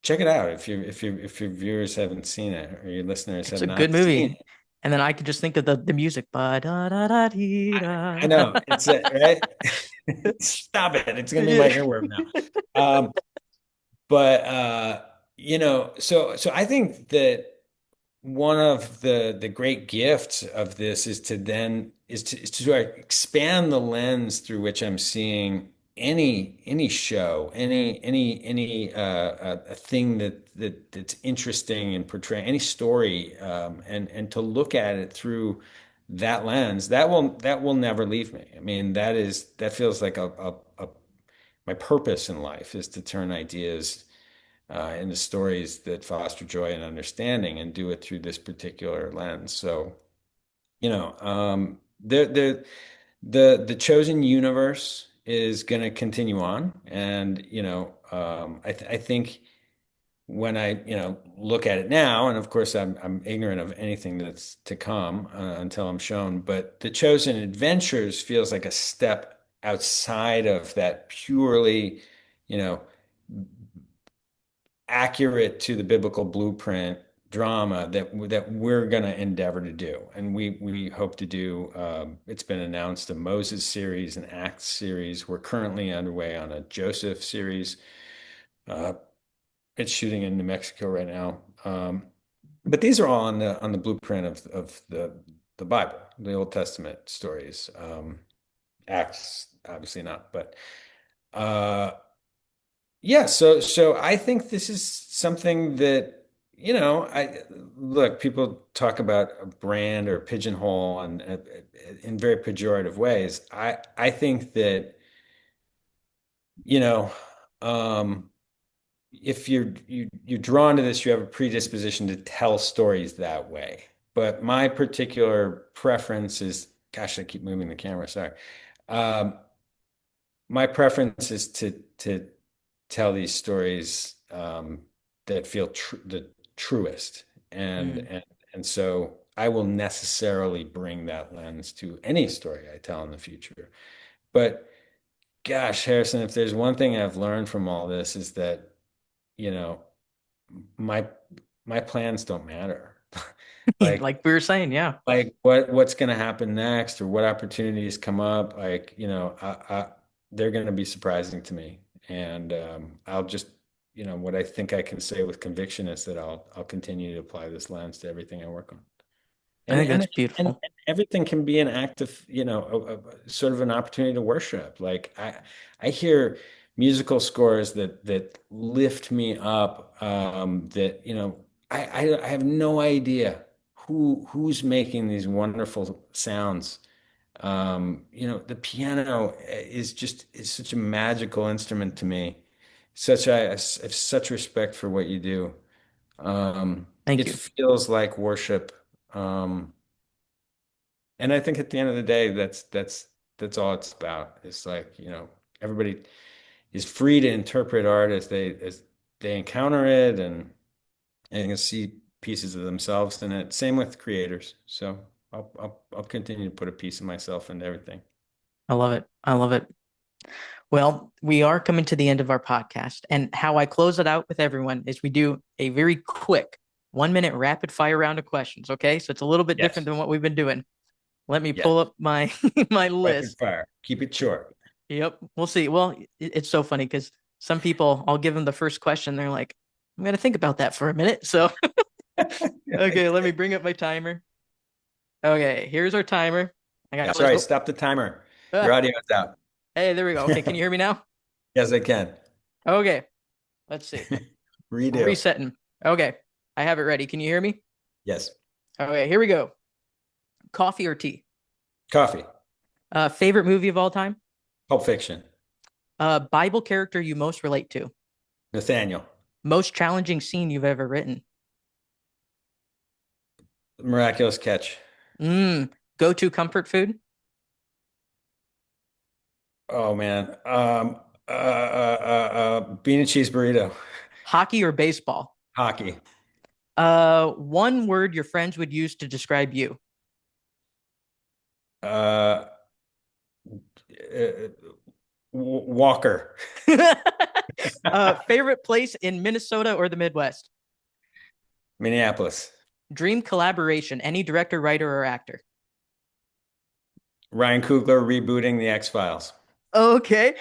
Speaker 3: Check it out if your viewers haven't seen it or your listeners
Speaker 2: It's
Speaker 3: have
Speaker 2: a good
Speaker 3: not seen
Speaker 2: movie.
Speaker 3: it.
Speaker 2: And then I could just think of the music. Ba da da da dee
Speaker 3: I
Speaker 2: da.
Speaker 3: know it's right. Stop it! It's gonna be my earworm now. Um, but so I think that one of the great gifts of this is to expand the lens through which I'm seeing any show, any a thing that's interesting and portraying any story, and to look at it through that lens. That will never leave me. I mean, that feels like my purpose in life is to turn ideas into stories that foster joy and understanding and do it through this particular lens. So, the chosen universe is going to continue on. And, I think when I, look at it now, and of course I'm ignorant of anything that's to come until I'm shown, but the chosen adventures feels like a step outside of that purely, you know, accurate to the biblical blueprint drama that we're going to endeavor to do, and we hope to do. It's been announced a Moses series, an Acts series. We're currently underway on a Joseph series. Uh, it's shooting in New Mexico right now. But these are all on the blueprint of the Bible, the Old Testament stories. Acts, obviously not, but uh, yeah, so I think this is something that, I look, people talk about a brand or pigeonhole and in very pejorative ways. I think that, you know, um, if you're drawn to this, you have a predisposition to tell stories that way. But my particular preference is, gosh, I keep moving the camera, sorry. Um, my preference is to tell these stories that feel the truest. And,
Speaker 2: Mm.
Speaker 3: and, and so I will necessarily bring that lens to any story I tell in the future. But gosh, Harrison, if there's one thing I've learned from all this is that, you know, my my plans don't matter. Like
Speaker 2: Like we were saying, yeah.
Speaker 3: what's going to happen next or what opportunities come up, like, they're going to be surprising to me. And I'll just, what I think I can say with conviction is that I'll continue to apply this lens to everything I work on.
Speaker 2: I
Speaker 3: And
Speaker 2: think that's
Speaker 3: and and
Speaker 2: beautiful.
Speaker 3: everything can be an act of, sort of an opportunity to worship. Like I hear musical scores that lift me up. That I have no idea who's making these wonderful sounds. The piano is such a magical instrument to me. I have such respect for what you do.
Speaker 2: Thank
Speaker 3: It
Speaker 2: you.
Speaker 3: feels like worship. And I think at the end of the day, that's all it's about. It's like, everybody is free to interpret art as they encounter it and can see pieces of themselves in it. Same with creators. So I'll continue to put a piece of myself into everything.
Speaker 2: I love it. I love it. Well, we are coming to the end of our podcast. And how I close it out with everyone is we do a very quick 1 minute rapid fire round of questions. Okay. So it's a little bit different
Speaker 3: Yes.
Speaker 2: than what we've been doing. Let me
Speaker 3: Yes.
Speaker 2: pull up my my
Speaker 3: Rapid
Speaker 2: list.
Speaker 3: fire. Keep it short.
Speaker 2: Yep. We'll see. Well, it's so funny because some people, I'll give them the first question. They're like, I'm going to think about that for a minute. So, okay, let me bring up my timer. Okay, here's our timer. I got,
Speaker 3: That's right.
Speaker 2: oh,
Speaker 3: Stop the timer. Your
Speaker 2: ah,
Speaker 3: audio is out.
Speaker 2: hey, there we go. Okay, can you hear me now?
Speaker 3: Yes, I can.
Speaker 2: Okay, let's see.
Speaker 3: Redo.
Speaker 2: Resetting. Okay, I have it ready. Can you hear me?
Speaker 3: Yes.
Speaker 2: Okay, here we go. Coffee or tea?
Speaker 3: Coffee.
Speaker 2: Favorite movie of all time?
Speaker 3: Pulp Fiction.
Speaker 2: Bible character you most relate to?
Speaker 3: Nathaniel.
Speaker 2: Most challenging scene you've ever written?
Speaker 3: Miraculous Catch.
Speaker 2: Go-to comfort food?
Speaker 3: Oh man. Bean and cheese burrito.
Speaker 2: Hockey or baseball?
Speaker 3: Hockey.
Speaker 2: One word your friends would use to describe you?
Speaker 3: Uh, uh, Walker.
Speaker 2: Favorite place in Minnesota or the Midwest?
Speaker 3: Minneapolis.
Speaker 2: Dream collaboration, any director, writer, or actor?
Speaker 3: Ryan Coogler rebooting the X-Files.
Speaker 2: Okay.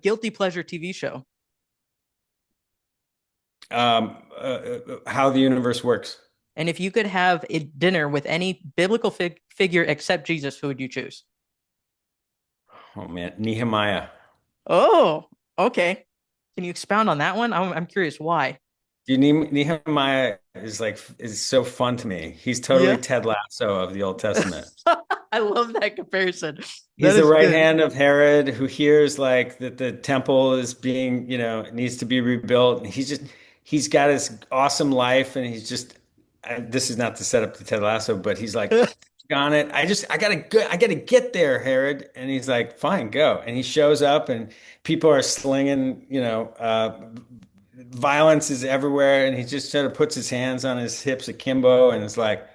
Speaker 2: Guilty pleasure TV show.
Speaker 3: How the universe works.
Speaker 2: And if you could have a dinner with any biblical figure except Jesus, who would you choose?
Speaker 3: Oh man, Nehemiah.
Speaker 2: Oh, okay. Can you expound on that one? I'm curious why.
Speaker 3: Nehemiah is so fun to me. He's totally
Speaker 2: Yeah.
Speaker 3: Ted Lasso of the Old Testament.
Speaker 2: I love that comparison.
Speaker 3: He's
Speaker 2: That
Speaker 3: the
Speaker 2: is
Speaker 3: right
Speaker 2: good.
Speaker 3: hand of Herod who hears like that the temple is being, needs to be rebuilt. And he's got his awesome life and this is not to set up the Ted Lasso, but he's like on it. I gotta get there, Herod. And he's like, fine, go. And he shows up and people are slinging, violence is everywhere. And he just sort of puts his hands on his hips akimbo and is like,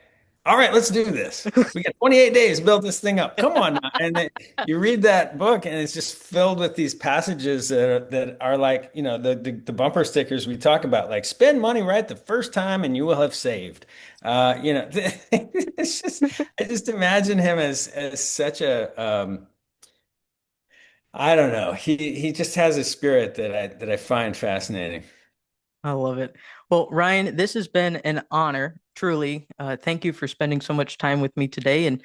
Speaker 3: all right, let's do this. We got 28 days to build this thing up. Come on now. And then you read that book, and it's just filled with these passages that are like, the bumper stickers we talk about, like spend money right the first time, and you will have saved. It's just I just imagine him as such a I don't know. He just has a spirit that I find fascinating.
Speaker 2: I love it. Well, Ryan, this has been an honor, truly. Thank you for spending so much time with me today. And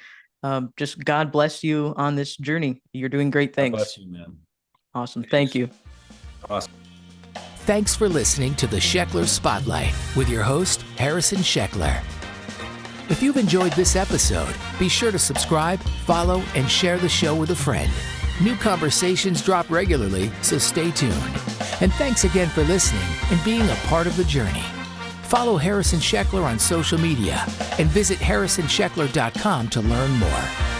Speaker 2: just God bless you on this journey. You're doing great
Speaker 3: God
Speaker 2: things.
Speaker 3: bless you, man.
Speaker 2: Awesome. Thank you.
Speaker 3: Awesome.
Speaker 1: Thanks for listening to the Sheckler Spotlight with your host, Harrison Sheckler. If you've enjoyed this episode, be sure to subscribe, follow, and share the show with a friend. New conversations drop regularly, so stay tuned. And thanks again for listening and being a part of the journey. Follow Harrison Sheckler on social media and visit harrisonsheckler.com to learn more.